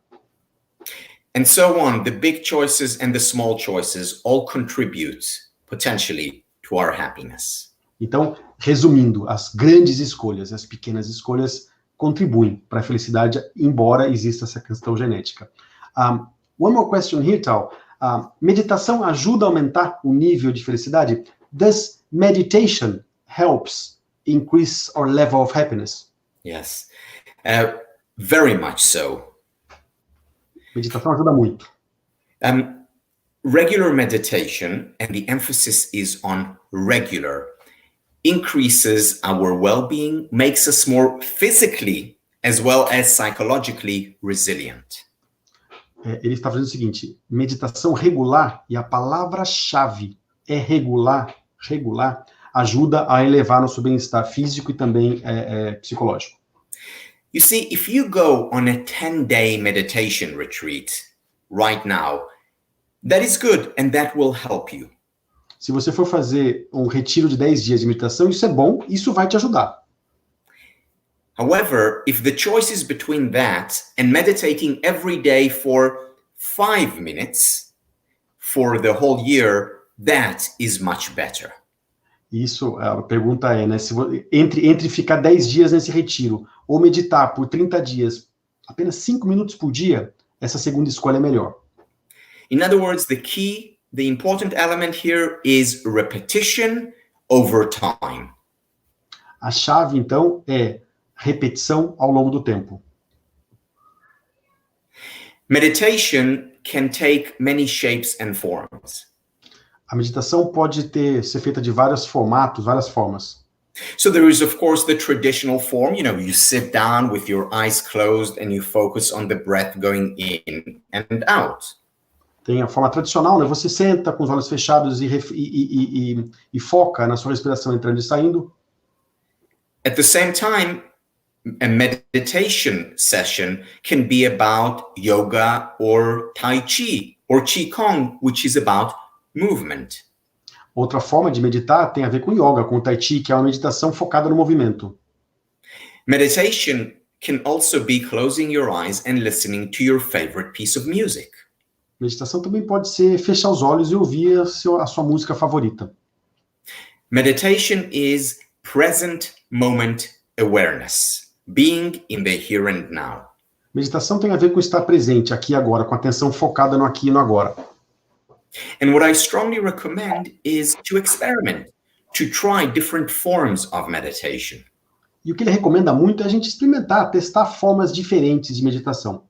And so on, the big choices and the small choices all contribute potentially to our happiness. Então, resumindo, as grandes escolhas, as pequenas escolhas contribuem para a felicidade, embora exista essa questão genética. One more question here, Tal. Meditação ajuda a aumentar o nível de felicidade? Does meditation helps increase our level of happiness? Yes, very much so. Meditação ajuda muito. Regular meditation, and the emphasis is on regular, increases our well-being, makes us more physically as well as psychologically resilient. Ele está fazendo o seguinte, meditação regular, e a palavra-chave é regular, ajuda a elevar nosso bem-estar físico e também psicológico. You see, if you go on a 10-day meditation retreat right now, that is good and that will help you. Se você for fazer um retiro de 10 dias de meditação, isso é bom, isso vai te ajudar. However, if the choice is between that and meditating every day for 5 minutes for the whole year, that is much better. Isso, a pergunta é, né, se entre ficar 10 dias nesse retiro ou meditar por 30 dias, apenas 5 minutos por dia, essa segunda escolha é melhor. In other words, the important element here is repetition over time. A chave, então, é repetição ao longo do tempo. Meditation can take many shapes and forms. A meditação pode ser feita de vários formatos, várias formas. So there is, of course, the traditional form. You sit down with your eyes closed and you focus on the breath going in and out. Tem a forma tradicional, né? Você senta com os olhos fechados e foca na sua respiração entrando e saindo. At the same time, a meditation session can be about yoga or tai chi or qigong, which is about movement. Outra forma de meditar tem a ver com yoga, com tai chi, que é uma meditação focada no movimento. Meditation can also be closing your eyes and listening to your favorite piece of music. Meditação também pode ser fechar os olhos e ouvir a sua música favorita. Meditation is present moment awareness, being in the here and now. Meditação tem a ver com estar presente, aqui e agora, com atenção focada no aqui e no agora. And what I strongly recommend is to experiment, to try different forms of meditation. E o que ele recomenda muito é a gente experimentar, testar formas diferentes de meditação.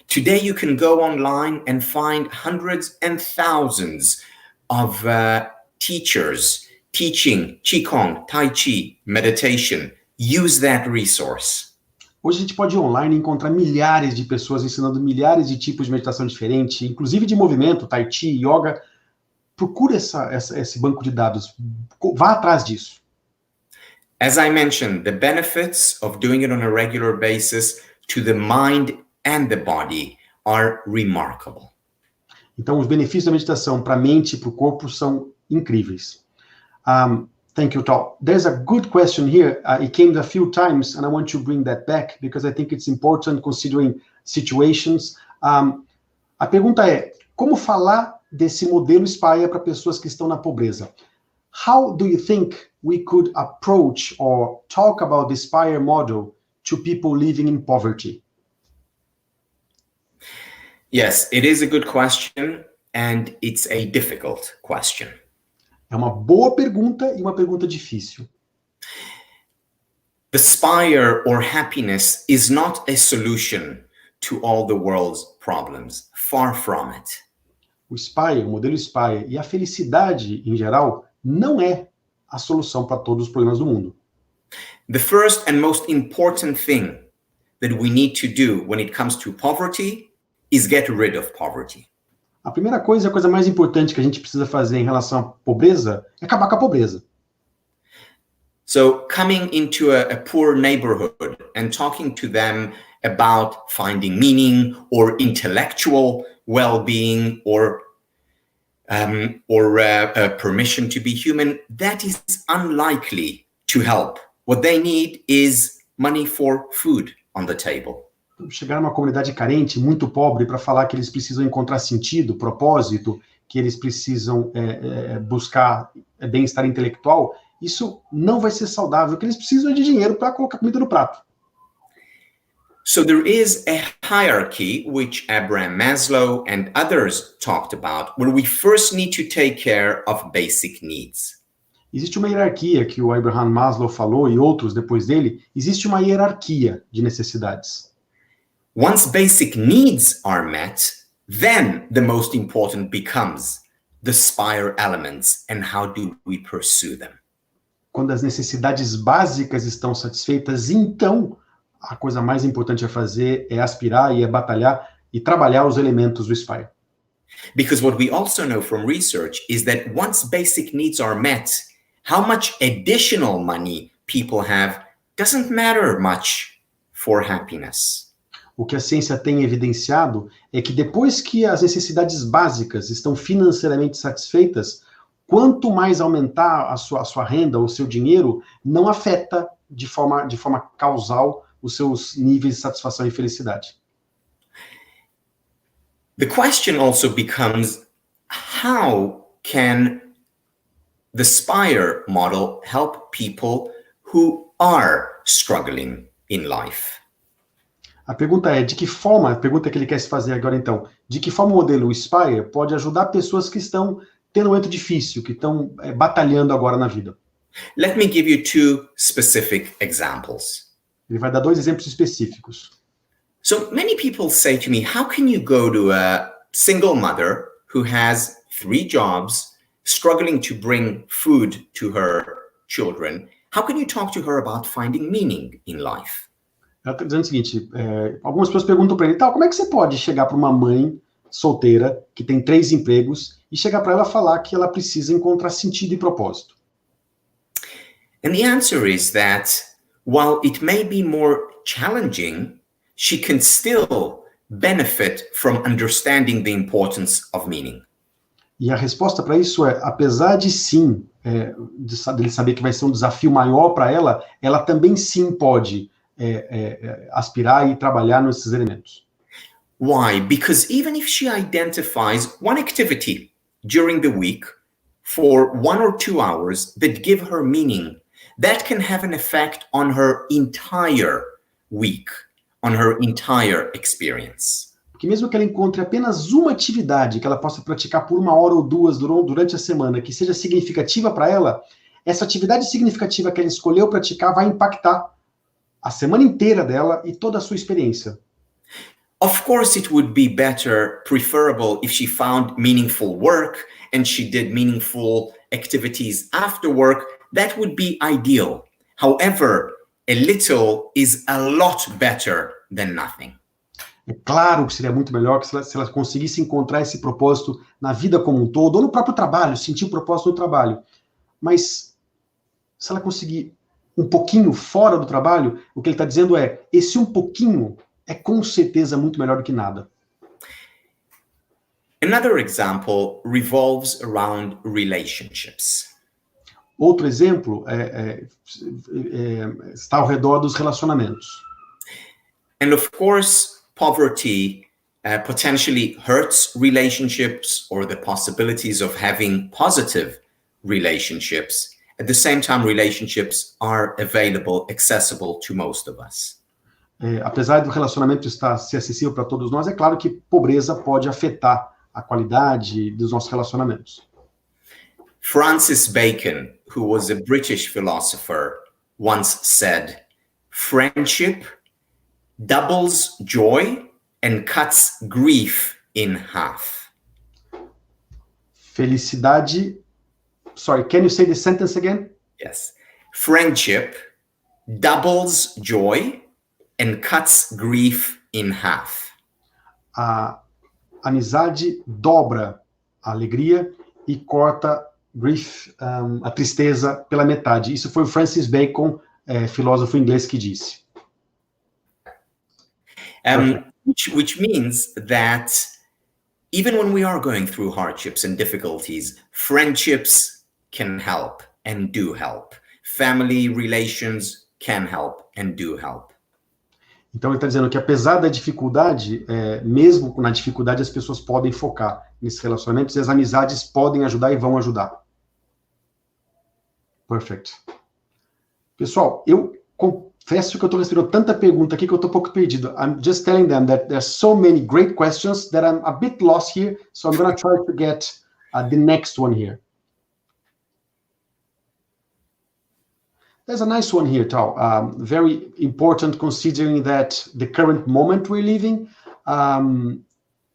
Today you can go online and find hundreds and thousands of teachers teaching Qigong, Tai Chi, meditation. Use that resource. Hoje a gente pode ir online e encontrar milhares de pessoas ensinando milhares de tipos de meditação diferente, inclusive de movimento, Tai Chi, Yoga. Procure esse banco de dados. Vá atrás disso. As I mentioned, the benefits of doing it on a regular basis to the mind and the body are remarkable. Então, os benefícios da meditação para a mente e para o corpo são incríveis. Thank you, Tal. There's a good question here. It came a few times, and I want to bring that back because I think it's important considering situations. A pergunta é, como falar desse modelo SPIRE para pessoas que estão na pobreza? How do you think we could approach or talk about the SPIRE model to people living in poverty? Yes, it is a good question, and it's a difficult question. É uma boa pergunta e uma pergunta difícil. The SPIRE or happiness is not a solution to all the world's problems. Far from it. O SPIRE, o modelo SPIRE e a felicidade em geral não é a solução para todos os problemas do mundo. The first and most important thing that we need to do when it comes to poverty is get rid of poverty. A primeira coisa, a coisa mais importante que a gente precisa fazer em relação à pobreza é acabar com a pobreza. So coming into a poor neighborhood and talking to them about finding meaning or intellectual well-being or permission to be human, that is unlikely to help. What they need is money for food on the table. Chegar numa comunidade carente, muito pobre, para falar que eles precisam encontrar sentido, propósito, que eles precisam buscar bem-estar intelectual, isso não vai ser saudável, que eles precisam de dinheiro para colocar comida no prato. So there is a hierarchy, which Abraham Maslow and others talked about, where we first need to take care of basic needs. Existe uma hierarquia que o Abraham Maslow falou, e outros depois dele, existe uma hierarquia de necessidades. Once basic needs are met, then the most important becomes the SPIRE elements and how do we pursue them. Quando as necessidades básicas estão satisfeitas, então a coisa mais importante a fazer é aspirar e é batalhar e trabalhar os elementos do SPIRE. Because what we also know from research is that once basic needs are met, how much additional money people have doesn't matter much for happiness. O que a ciência tem evidenciado é que depois que as necessidades básicas estão financeiramente satisfeitas, quanto mais aumentar a sua renda, o seu dinheiro, não afeta de forma causal os seus níveis de satisfação e felicidade. The question also becomes, how can the SPIRE model help people who are struggling in life? A pergunta é, de que forma, a pergunta que ele quer se fazer agora então, de que forma o modelo SPIRE pode ajudar pessoas que estão tendo um momento difícil, que estão batalhando agora na vida? Let me give you two specific examples. Ele vai dar 2 exemplos específicos. So many people say to me, how can you go to a single mother who has 3 jobs, struggling to bring food to her children? How can you talk to her about finding meaning in life? Ela está dizendo o seguinte, algumas pessoas perguntam para ele, como é que você pode chegar para uma mãe solteira, que tem 3 empregos, e chegar para ela falar que ela precisa encontrar sentido e propósito? And the answer is that while it may be more challenging, she can still benefit from understanding the importance of meaning. E a resposta para isso é, apesar de sim, de saber que vai ser um desafio maior para ela, ela também sim pode aspirar e trabalhar nesses elementos. Why? Because even if she identifies one activity during the week for 1 or 2 hours that give her meaning, that can have an effect on her entire week, on her entire experience. Porque mesmo que ela encontre apenas uma atividade que ela possa praticar por 1 hora ou 2 durante a semana, que seja significativa para ela, essa atividade significativa que ela escolheu praticar vai impactar a semana inteira dela e toda a sua experiência. Of course, it would be better, preferable, if she found meaningful work and she did meaningful activities after work. That would be ideal. However, a little is a lot better than nothing. É claro que seria muito melhor que se ela conseguisse encontrar esse propósito na vida como um todo, ou no próprio trabalho, sentir o propósito no trabalho. Mas se ela conseguir um pouquinho fora do trabalho, o que ele está dizendo é, esse um pouquinho é com certeza muito melhor do que nada. Another example revolves around relationships. Outro exemplo está ao redor dos relacionamentos. And of course, poverty potentially hurts relationships or the possibilities of having positive relationships. At the same time, relationships are available, accessible to most of us. Apesar do relacionamento ser acessível para todos nós, é claro que pobreza pode afetar a qualidade dos nossos relacionamentos. Francis Bacon, who was a British philosopher, once said, "Friendship doubles joy and cuts grief in half." Felicidade. Sorry, can you say the sentence again? Yes. Friendship doubles joy and cuts grief in half. A amizade dobra a alegria e corta grief, a tristeza pela metade. Isso foi o Francis Bacon, filósofo inglês, que disse. Which means that even when we are going through hardships and difficulties, friendships can help and do help. Family relations can help and do help. Então ele está dizendo que apesar da dificuldade, mesmo na dificuldade as pessoas podem focar nesses relacionamentos e as amizades podem ajudar e vão ajudar. Perfect. Pessoal, eu confesso que eu estou recebendo tanta pergunta aqui que eu estou um pouco perdido. I'm just telling them that there's so many great questions that I'm a bit lost here, so I'm going to try to get the next one here. There's a nice one here, Tal. Very important considering that the current moment we're living,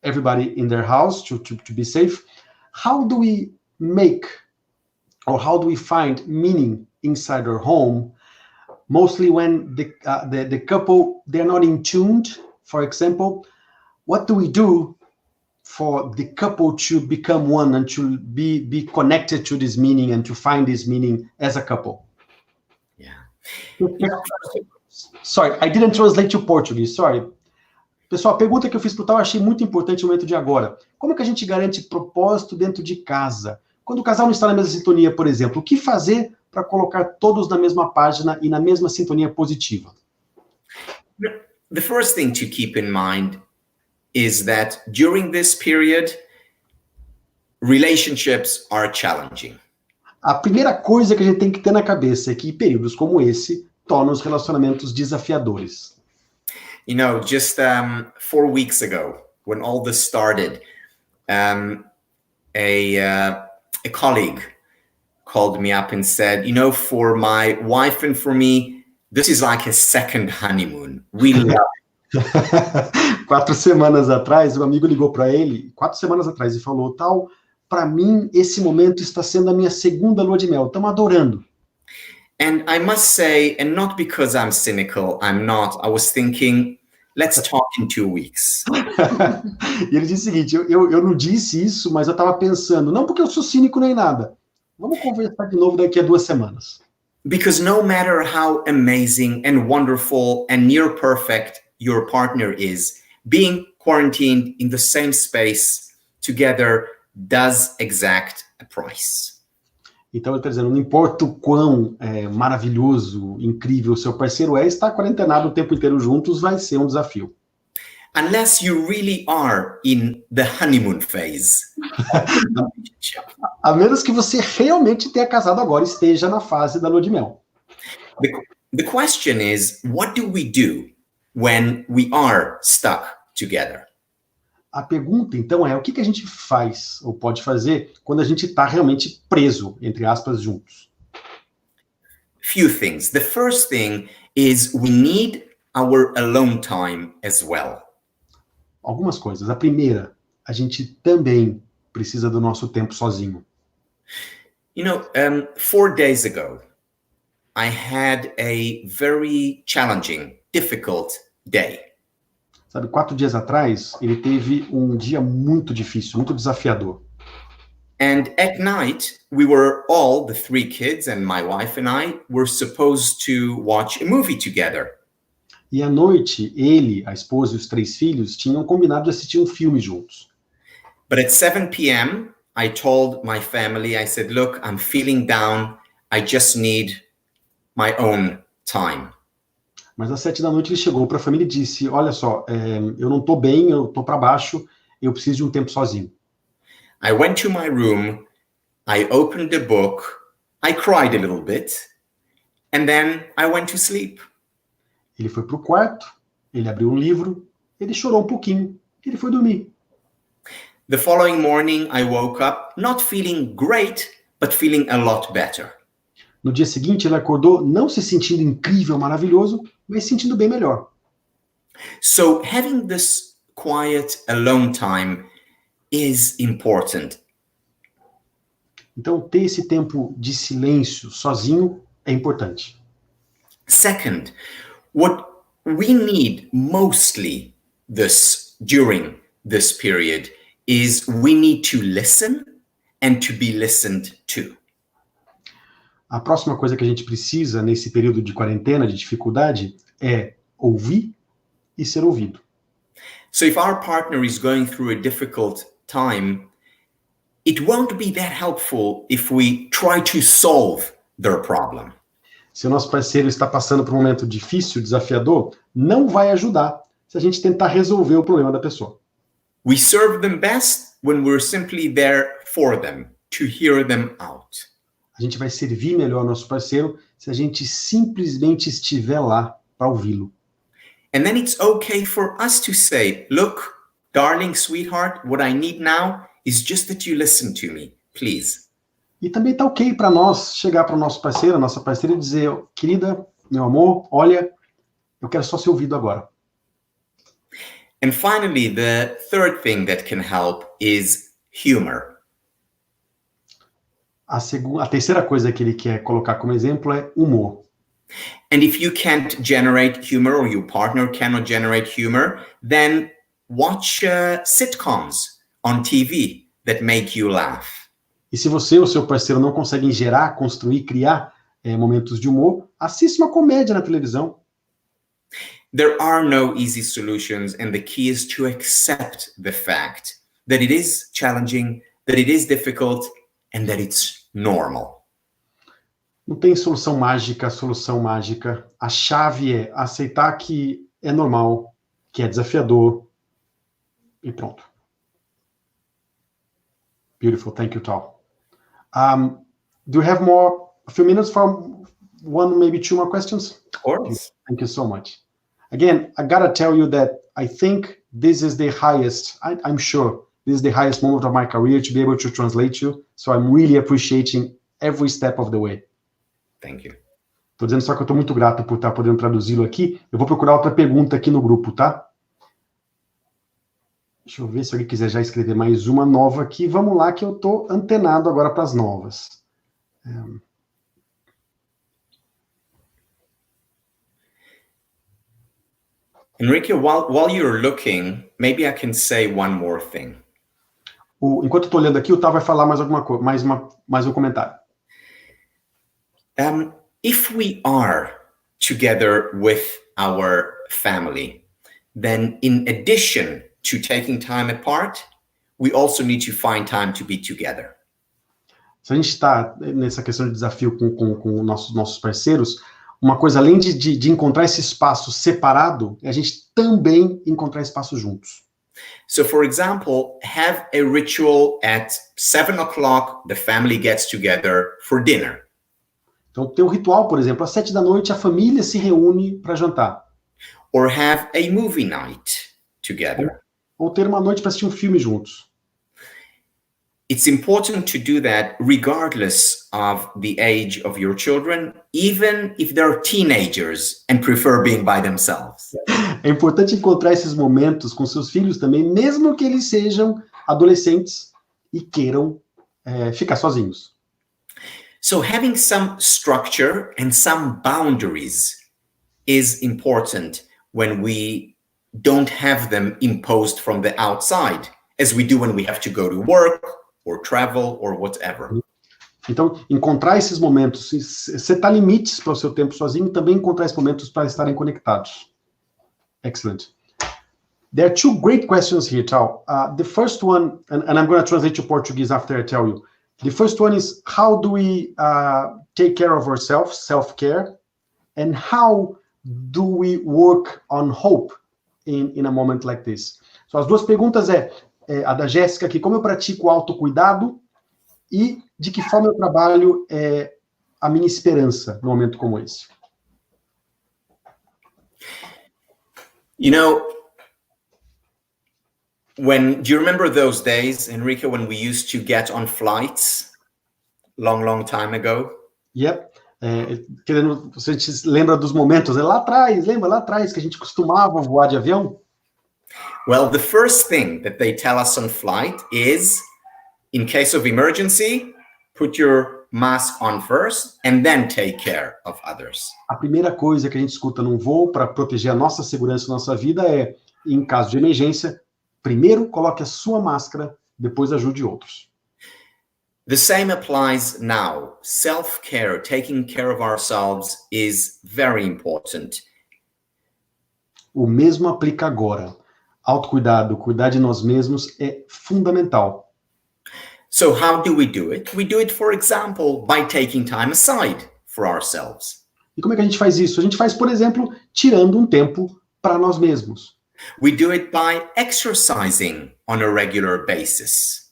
everybody in their house to be safe. How do we make, or how do we find meaning inside our home? Mostly when the couple, they're not in tuned, for example. What do we do for the couple to become one and to be connected to this meaning and to find this meaning as a couple? Sorry, I didn't translate to Portuguese, sorry. Pessoal, a pergunta que eu fiz para o Tal, eu achei muito importante no momento de agora. Como é que a gente garante propósito dentro de casa? Quando o casal não está na mesma sintonia, por exemplo, o que fazer para colocar todos na mesma página e na mesma sintonia positiva? The first thing to keep in mind is that during this period, relationships are challenging. A primeira coisa que a gente tem que ter na cabeça é que períodos como esse tornam os relacionamentos desafiadores. You know, just 4 weeks ago, when all this started, a colleague called me up and said, you know, for my wife and for me, this is like a second honeymoon. We love it. 4 semanas atrás, um amigo ligou para ele, 4 semanas atrás, e falou, tal, para mim, esse momento está sendo a minha segunda lua de mel, estamos adorando. And I must say, and not because I'm cynical, I'm not, I was thinking, let's talk in 2 weeks. E ele disse o seguinte, eu não disse isso, mas eu estava pensando, não porque eu sou cínico nem nada, vamos conversar de novo daqui a 2 semanas. Because no matter how amazing and wonderful and near perfect your partner is, being quarantined in the same space together does exact a price. Então, ele está dizendo, não importa o quão maravilhoso, incrível o seu parceiro é, estar quarentenado o tempo inteiro juntos vai ser um desafio. Unless you really are in the honeymoon phase. A menos que você realmente tenha casado agora, esteja na fase da lua de mel. The question is, what do we do when we are stuck together? A pergunta, então, é o que a gente faz, ou pode fazer, quando a gente está realmente preso, entre aspas, juntos? Few things. The first thing is we need our alone time as well. Algumas coisas. A primeira, a gente também precisa do nosso tempo sozinho. You know, 4 days ago, I had a very challenging, difficult day. Sabe, 4 dias atrás, ele teve um dia muito difícil, muito desafiador. And at night, we were all, the 3 kids and my wife and I, were supposed to watch a movie together. E à noite, ele, a esposa e os 3 filhos tinham combinado de assistir um filme juntos. But at 7 p.m., I told my family, I said, look, I'm feeling down. I just need my own time. Mas às 7 da noite ele chegou para a família e disse, olha só, eu não estou bem, eu estou para baixo, eu preciso de um tempo sozinho. I went to my room, I opened the book, I cried a little bit, and then I went to sleep. Ele foi para o quarto, ele abriu um livro, ele chorou um pouquinho, ele foi dormir. The following morning, I woke up not feeling great, but feeling a lot better. No dia seguinte, ele acordou não se sentindo incrível, maravilhoso, mas se sentindo bem melhor. So having this quiet alone time is important. Então, ter esse tempo de silêncio sozinho é importante. Second, what we need mostly during this period is we need to listen and to be listened to. A próxima coisa que a gente precisa nesse período de quarentena, de dificuldade, é ouvir e ser ouvido. So if our partner is going through a difficult time, it won't be that helpful if we try to solve their problem. Se o nosso parceiro está passando por um momento difícil, desafiador, não vai ajudar se a gente tentar resolver o problema da pessoa. We serve them best when we're simply there for them, to hear them out. A gente vai servir melhor nosso parceiro se a gente simplesmente estiver lá para ouvi-lo. And then it's okay for us to say, look, darling, sweetheart, what I need now is just that you listen to me, please. E também está ok para nós chegar para o nosso parceiro, a nossa parceira, e dizer, querida, meu amor, olha, eu quero só ser ouvido agora. And finally, the third thing that can help is humor. A terceira coisa que ele quer colocar como exemplo é humor. And if you can't generate humor or your partner cannot generate humor, then watch sitcoms on TV that make you laugh. E se você ou seu parceiro não conseguem gerar, construir, criar momentos de humor, assista uma comédia na televisão. There are no easy solutions, and the key is to accept the fact that it is challenging, that it is difficult, and that it's normal. Não tem solução mágica. A chave é aceitar que é normal, que é desafiador, e pronto. Beautiful. Thank you, Tal. Do you have a few minutes for one, maybe two more questions? Of course. Thank you so much. Again, I gotta tell you that I think this is the highest, I'm sure, this is the highest moment of my career to be able to translate you. So I'm really appreciating every step of the way. Thank you. Tô dizendo só que eu tô muito grato por estar podendo traduzi-lo aqui. Eu vou procurar outra pergunta aqui no grupo, tá? Deixa eu ver se alguém quiser já escrever mais uma nova aqui. Vamos lá, que eu tô antenado agora para as novas. Henrique, while you're looking, maybe I can say one more thing. Enquanto eu tô olhando aqui, o Tal vai falar mais alguma coisa, mais um comentário. If we are together with our family, then in addition to taking time apart, we also need to find time to be together. Se a gente está nessa questão de desafio com nossos parceiros, uma coisa além de encontrar esse espaço separado, é a gente também encontrar espaço juntos. So, for example, have a ritual at 7 o'clock, the family gets together for dinner. Então, tem um ritual, por exemplo, às 7 da noite, a família se reúne para jantar. Or have a movie night together. Ou ter uma noite para assistir um filme juntos. It's important to do that regardless of the age of your children, even if they're teenagers and prefer being by themselves. É importante encontrar esses momentos com seus filhos também, mesmo que eles sejam adolescentes e queiram ficar sozinhos. So having some structure and some boundaries is important when we don't have them imposed from the outside, as we do when we have to go to work or travel or whatever. Então, encontrar esses momentos, setar limites para o seu tempo sozinho, e também encontrar esses momentos para estarem conectados. Excellent. There are two great questions here, Tal. The first one, and I'm going to translate to Portuguese after I tell you. The first one is, how do we take care of ourselves, self-care, and how do we work on hope in a moment like this? So, as duas perguntas a da Jéssica aqui, como eu pratico o autocuidado e de que forma eu trabalho a minha esperança num momento como esse. You know, do you remember those days, Henrique, when we used to get on flights long time ago? Yep. Você lembra dos momentos, lembra lá atrás que a gente costumava voar de avião? Well, the first thing that they tell us on flight is, in case of emergency, put your mask on first and then take care of others. A primeira coisa que a gente escuta num voo para proteger a nossa segurança e a nossa vida é, em caso de emergência, primeiro coloque a sua máscara, depois ajude outros. The same applies now. Self-care, taking care of ourselves, is very important. O mesmo aplica agora. Autocuidado, cuidar de nós mesmos é fundamental. So how do we do it? We do it, for example, by taking time aside for ourselves. E como é que a gente faz isso? A gente faz, por exemplo, tirando um tempo para nós mesmos. We do it by exercising on a regular basis.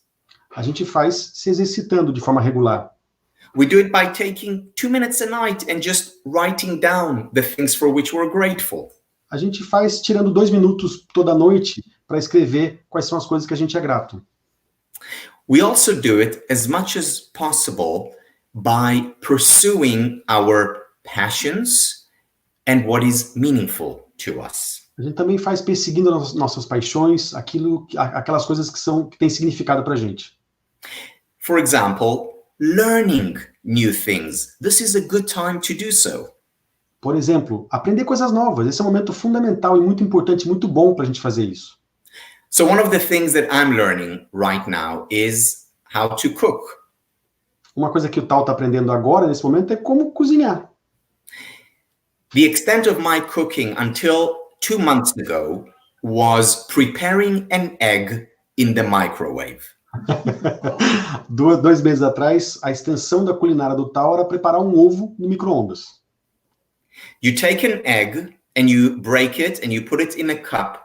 A gente faz se exercitando de forma regular. We do it by taking 2 minutes a night and just writing down the things for which we're grateful. A gente faz tirando 2 minutos toda noite para escrever quais são as coisas que a gente é grato. We also do it as much as possible by pursuing our passions and what is meaningful to us. A gente também faz perseguindo nossas paixões, aquelas coisas que têm significado para a gente. For example, learning new things. This is a good time to do so. Por exemplo, aprender coisas novas. Esse é um momento fundamental e muito importante, muito bom para a gente fazer isso. So one of the things that I'm learning right now is how to cook. Uma coisa que o Tal está aprendendo agora, nesse momento, é como cozinhar. The extent of my cooking until 2 months ago was preparing an egg in the microwave. 2 meses atrás, a extensão da culinária do Tal era preparar um ovo no micro-ondas. You take an egg and you break it and you put it in a cup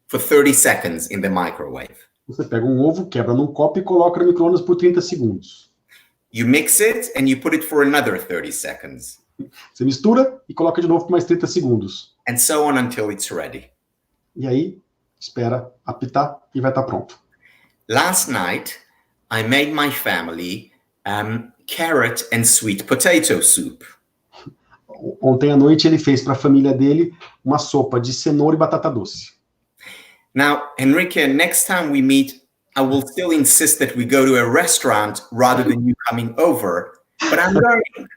for 30 seconds in the microwave. Você pega um ovo, quebra num copo e coloca no micro-ondas por 30 segundos. You mix it and you put it for another 30 seconds. Você mistura e coloca de novo por mais 30 segundos. And so on until it's ready. E aí, espera apitar e vai estar pronto. Last night, I made my family carrot and sweet potato soup. Ontem à noite ele fez para a família dele uma sopa de cenoura e batata doce. Now, Henrique, next time we meet, I will still insist that we go to a restaurant rather than you coming over, but I'm learning.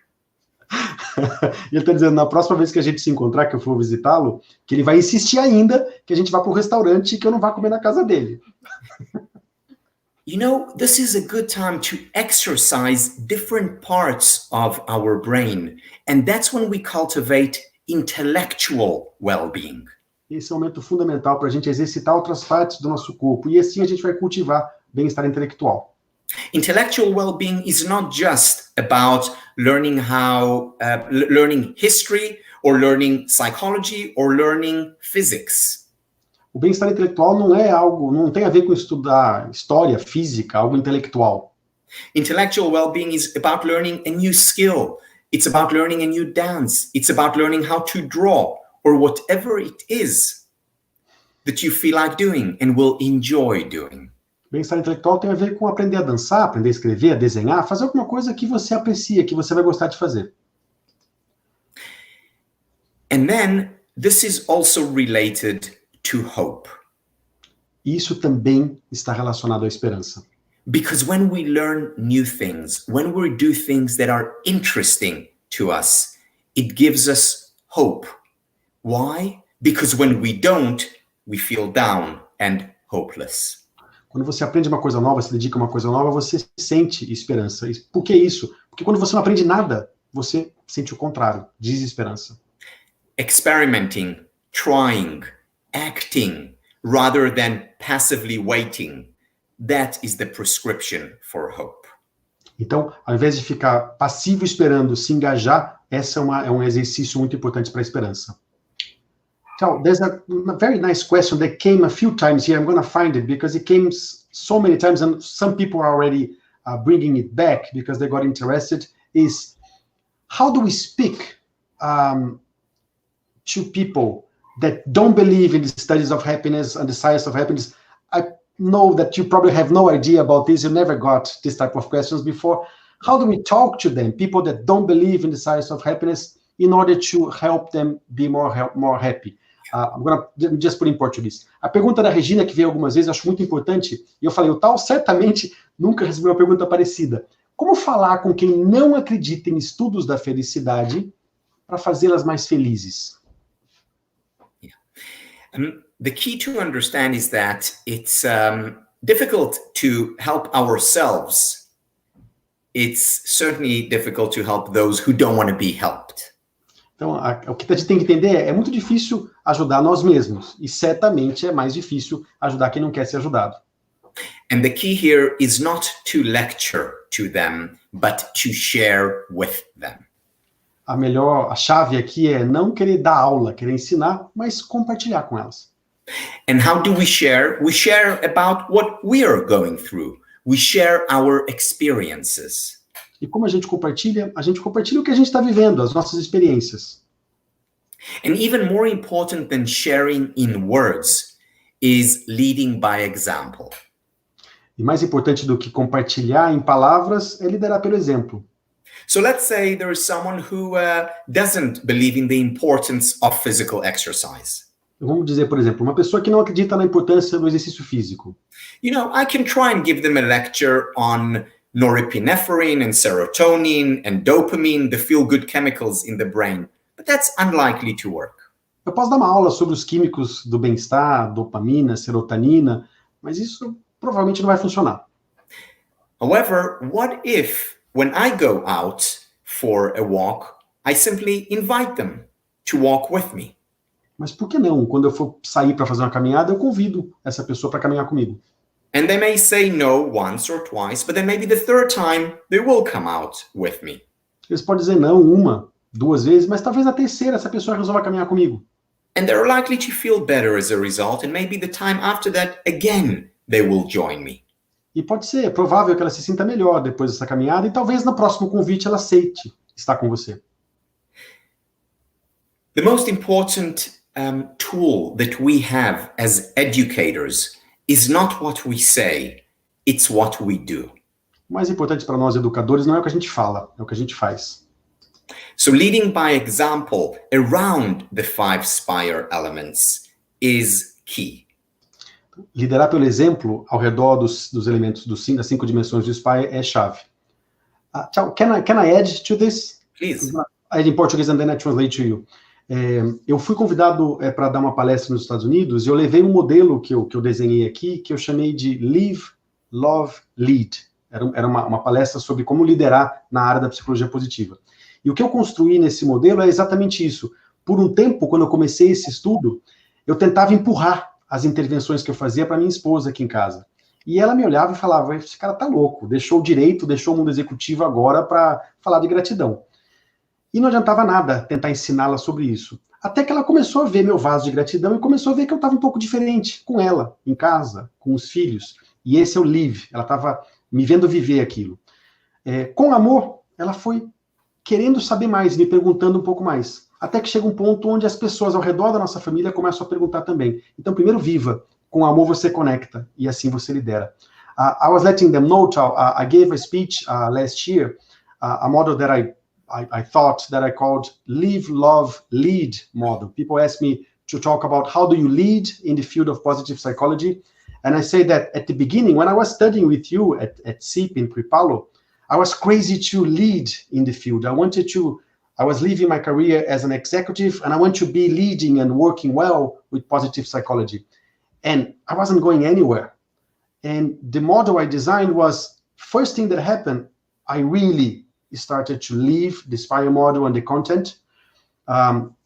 E ele está dizendo, na próxima vez que a gente se encontrar, que eu for visitá-lo, que ele vai insistir ainda que a gente vá para o restaurante e que eu não vá comer na casa dele. You know, this is a good time to exercise different parts of our brain, and that's when we cultivate intellectual well-being. Esse é um momento fundamental para a gente exercitar outras partes do nosso corpo, e assim a gente vai cultivar bem-estar intelectual. Intellectual well-being is not just about learning learning history, or learning psychology, or learning physics. O bem-estar intelectual não tem a ver com estudar história, física, algo intelectual. Intellectual well-being is about learning a new skill. It's about learning a new dance. It's about learning how to draw, or whatever it is that you feel like doing and will enjoy doing. Bem-estar intelectual tem a ver com aprender a dançar, aprender a escrever, a desenhar, fazer alguma coisa que você aprecia, que você vai gostar de fazer. And then, this is also related to hope. Isso também está relacionado à esperança. Because when we learn new things, when we do things that are interesting to us, it gives us hope. Why? Because when we don't, we feel down and hopeless. Quando você aprende uma coisa nova, se dedica a uma coisa nova, você sente esperança. Por que isso? Porque quando você não aprende nada, você sente o contrário, desesperança. Experimenting, trying, acting, rather than passively waiting, that is the prescription for hope. Então, ao invés de ficar passivo esperando se engajar, essa é um exercício muito importante para a esperança. So, there's a very nice question that came a few times here. I'm going to find it because it came so many times and some people are already bringing it back because they got interested, is how do we speak to people that don't believe in the studies of happiness and the science of happiness? I know that you probably have no idea about this. You never got this type of questions before. How do we talk to them, people that don't believe in the science of happiness, in order to help them be more happy? I'm going to just put in Portuguese. A pergunta da Regina, que veio algumas vezes, eu acho muito importante, e eu falei, o Tal certamente nunca recebeu uma pergunta parecida. Como falar com quem não acredita em estudos da felicidade para fazê-las mais felizes? The key to understand is that it's difficult to help ourselves. It's certainly difficult to help those who don't want to be helped. Então, o que a gente tem que entender é muito difícil ajudar nós mesmos, e certamente é mais difícil ajudar quem não quer ser ajudado. And the key here is not to lecture to them, but to share with them. A chave aqui é não querer dar aula, querer ensinar, mas compartilhar com elas. And how do we share? We share about what we are going through. We share our experiences. E como a gente compartilha o que a gente está vivendo, as nossas experiências. And even more important than sharing in words is leading by example. E mais importante do que compartilhar em palavras é liderar pelo exemplo. So let's say there is someone who doesn't believe in the importance of physical exercise. Vamos dizer, por exemplo, uma pessoa que não acredita na importância do exercício físico. You know, I can try and give them a lecture on norepinephrine and serotonin and dopamine, the feel-good chemicals in the brain, but that's unlikely to work. Eu posso dar uma aula sobre os químicos do bem-estar, dopamina, serotonina, mas isso provavelmente não vai funcionar. However, what if, when I go out for a walk, I simply invite them to walk with me? Mas por que não? Quando eu for sair para fazer uma caminhada, eu convido essa pessoa para caminhar comigo. And they may say no once or twice, but then maybe the third time they will come out with me. Eles podem dizer não uma, duas vezes, mas talvez na terceira essa pessoa resolva caminhar comigo. And they're likely to feel better as a result, and maybe the time after that, again, they will join me. E pode ser, é provável que ela se sinta melhor depois dessa caminhada, e talvez no próximo convite ela aceite estar com você. The most important tool that we have as educators is not what we say, it's what we do. O mais importante para nós educadores não é o que a gente fala, é o que a gente faz. So leading by example around the 5 SPIRE elements is key. Liderar pelo exemplo ao redor dos elementos das 5 dimensões do SPIRE é chave. Tchau, can I add to this? Please. I add in Portuguese and then I translate to you. Eu fui convidado para dar uma palestra nos Estados Unidos e eu levei um modelo que eu desenhei aqui, que eu chamei de Live, Love, Lead. Era uma palestra sobre como liderar na área da psicologia positiva. E o que eu construí nesse modelo é exatamente isso. Por um tempo, quando eu comecei esse estudo, eu tentava empurrar as intervenções que eu fazia para minha esposa aqui em casa. E ela me olhava e falava, esse cara tá louco, deixou o direito, deixou o mundo executivo agora para falar de gratidão. E não adiantava nada tentar ensiná-la sobre isso. Até que ela começou a ver meu vaso de gratidão e começou a ver que eu estava um pouco diferente com ela, em casa, com os filhos. E esse é o live, ela estava me vendo viver aquilo. Com amor, ela foi querendo saber mais, me perguntando um pouco mais. Até que chega um ponto onde as pessoas ao redor da nossa família começam a perguntar também. Então, primeiro viva. Com amor você conecta. E assim você lidera. I was letting them know, I gave a speech last year, a model that I thought that I called Live, Love, Lead model. People ask me to talk about how do you lead in the field of positive psychology. And I say that at the beginning, when I was studying with you at SIP in Prepalo, I was crazy to lead in the field. I was leaving my career as an executive and I want to be leading and working well with positive psychology. And I wasn't going anywhere. And the model I designed was, first thing that happened, I really started to leave the SPIRE model and the content.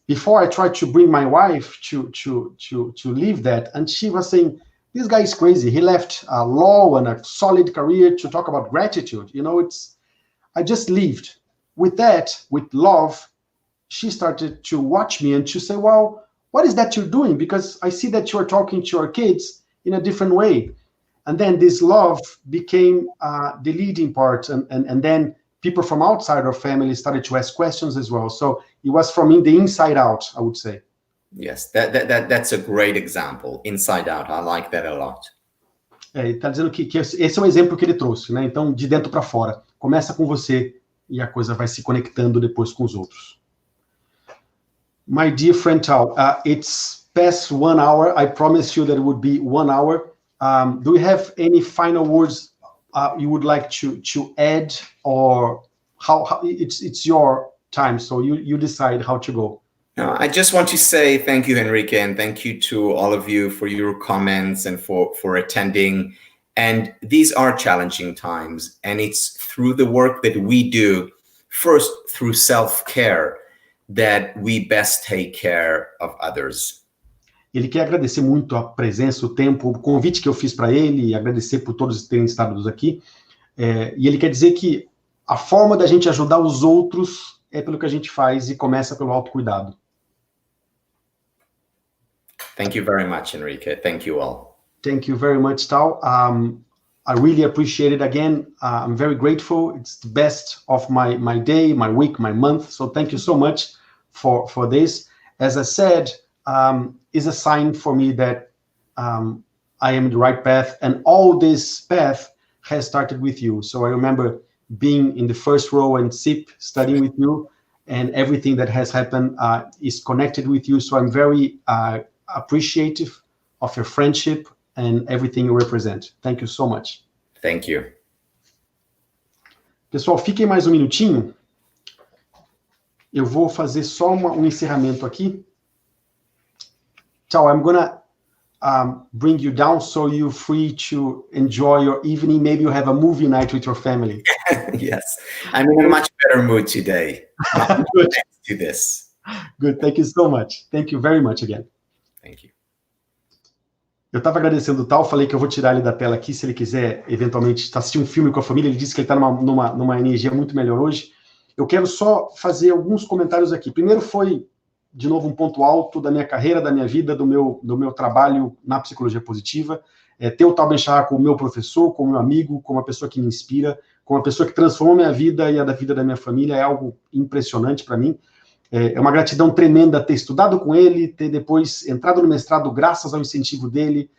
Before I tried to bring my wife to leave that, and she was saying, this guy is crazy. He left law and a solid career to talk about gratitude. You know, I just left. With that, with love, she started to watch me and to say, well, what is that you're doing? Because I see that you're talking to your kids in a different way. And then this love became the leading part. And then people from outside our family started to ask questions as well. So it was from the inside out, I would say. Yes, that's a great example. Inside out, I like that a lot. Ele está dizendo que esse é o exemplo que ele trouxe, né? Então, de dentro para fora. Começa com você e a coisa vai se conectando depois com os outros. My dear friend Tal, it's past 1 hour. I promised you that it would be 1 hour. Do you have any final words you would like to add, or how it's your time, so you decide how to go. No, I just want to say thank you, Henrique, and thank you to all of you for your comments and for attending. And these are challenging times, and it's through the work that we do, first through self-care, that we best take care of others. Ele quer agradecer muito a presença, o tempo, o convite que eu fiz para ele, e agradecer por todos terem estado aqui. E ele quer dizer que a forma da gente ajudar os outros é pelo que a gente faz e começa pelo autocuidado. Thank you very much, Henrique. Thank you all. Thank you very much, Tal. I really appreciate it again. I'm very grateful. It's the best of my day, my week, my month. So thank you so much for this. As I said, is a sign for me that I am in the right path, and all this path has started with you. So I remember being in the first row and SIP studying with you, and everything that has happened is connected with you. So I'm very appreciative of your friendship and everything you represent. Thank you so much. Thank you. Pessoal, fiquem mais um minutinho. Eu vou fazer só um encerramento aqui. So I'm gonna bring you down so you're free to enjoy your evening. Maybe you have a movie night with your family. Yes, I'm in a much better mood today. Good. Thanks to this. Good, thank you so much. Thank you very much again. Thank you. Eu estava agradecendo o Tal, falei que eu vou tirar ele da tela aqui, se ele quiser, eventualmente, assistir um filme com a família. Ele disse que ele está numa energia muito melhor hoje. Eu quero só fazer alguns comentários aqui. Primeiro foi de novo, um ponto alto da minha carreira, da minha vida, do meu trabalho na psicologia positiva. Ter o Tal Ben-Shahar como meu professor, como meu amigo, como uma pessoa que me inspira, como uma pessoa que transformou minha vida e a da vida da minha família, é algo impressionante para mim. É uma gratidão tremenda ter estudado com ele, ter depois entrado no mestrado graças ao incentivo dele,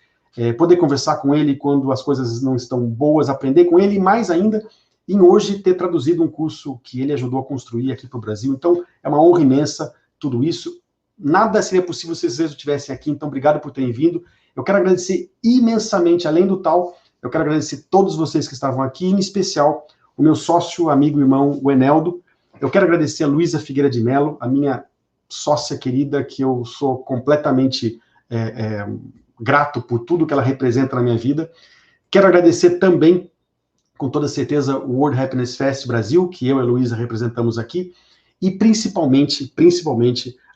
poder conversar com ele quando as coisas não estão boas, aprender com ele, e mais ainda, em hoje ter traduzido um curso que ele ajudou a construir aqui para o Brasil. Então, é uma honra imensa tudo isso. Nada seria possível se vocês estivessem aqui, então obrigado por terem vindo. Eu quero agradecer imensamente, além do Tal, eu quero agradecer todos vocês que estavam aqui, em especial o meu sócio, amigo e irmão, o Eneldo. Eu quero agradecer a Luísa Figueira de Mello, a minha sócia querida, que eu sou completamente grato por tudo que ela representa na minha vida. Quero agradecer também, com toda certeza, o World Happiness Fest Brasil, que eu e a Luísa representamos aqui, e principalmente,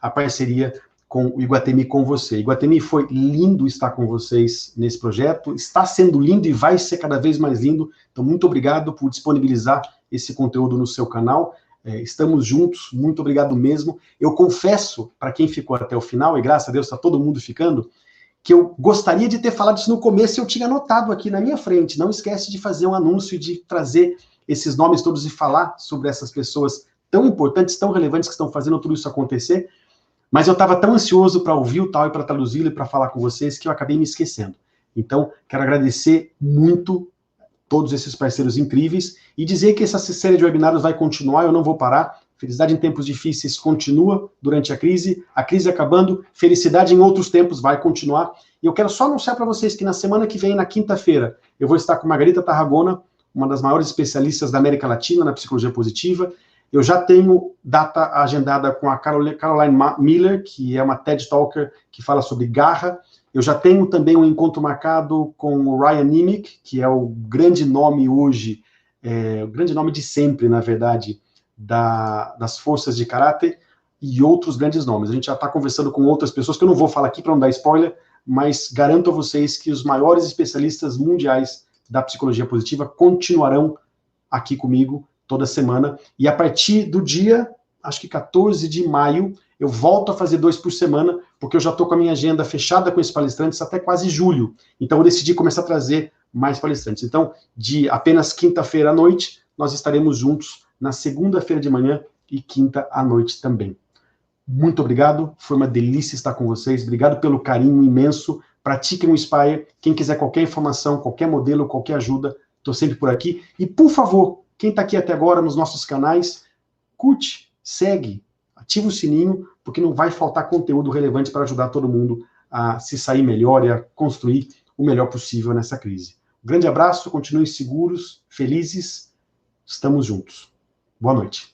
a parceria com o Iguatemi, com você. Iguatemi, foi lindo estar com vocês nesse projeto, está sendo lindo e vai ser cada vez mais lindo, então muito obrigado por disponibilizar esse conteúdo no seu canal. Estamos juntos, muito obrigado mesmo. Eu confesso, para quem ficou até o final, e graças a Deus está todo mundo ficando, que eu gostaria de ter falado isso no começo, eu tinha anotado aqui na minha frente. Não esquece de fazer um anúncio e de trazer esses nomes todos e falar sobre essas pessoas tão importantes, tão relevantes, que estão fazendo tudo isso acontecer. Mas eu estava tão ansioso para ouvir o Tal e para traduzi-lo e para falar com vocês, que eu acabei me esquecendo. Então, quero agradecer muito todos esses parceiros incríveis, e dizer que essa série de webinários vai continuar, eu não vou parar. Felicidade em tempos difíceis continua durante a crise acabando, felicidade em outros tempos vai continuar. E eu quero só anunciar para vocês que na semana que vem, na quinta-feira, eu vou estar com Margarita Tarragona, uma das maiores especialistas da América Latina na psicologia positiva. Eu já tenho data agendada com a Caroline Miller, que é uma TED Talker que fala sobre garra. Eu já tenho também um encontro marcado com o Ryan Nimick, que é o grande nome hoje, o grande nome de sempre, na verdade, das forças de caráter, e outros grandes nomes. A gente já está conversando com outras pessoas, que eu não vou falar aqui para não dar spoiler, mas garanto a vocês que os maiores especialistas mundiais da psicologia positiva continuarão aqui comigo toda semana. E a partir do dia, acho que 14 de maio, eu volto a fazer 2 por semana, porque eu já estou com a minha agenda fechada com esses palestrantes até quase julho. Então, eu decidi começar a trazer mais palestrantes. Então, de apenas quinta-feira à noite, nós estaremos juntos na segunda-feira de manhã e quinta à noite também. Muito obrigado, foi uma delícia estar com vocês. Obrigado pelo carinho imenso. Pratiquem o SPIRE. Quem quiser qualquer informação, qualquer modelo, qualquer ajuda, estou sempre por aqui. E, por favor, quem está aqui até agora nos nossos canais, curte, segue, ativa o sininho, porque não vai faltar conteúdo relevante para ajudar todo mundo a se sair melhor e a construir o melhor possível nessa crise. Um grande abraço, continuem seguros, felizes, estamos juntos. Boa noite.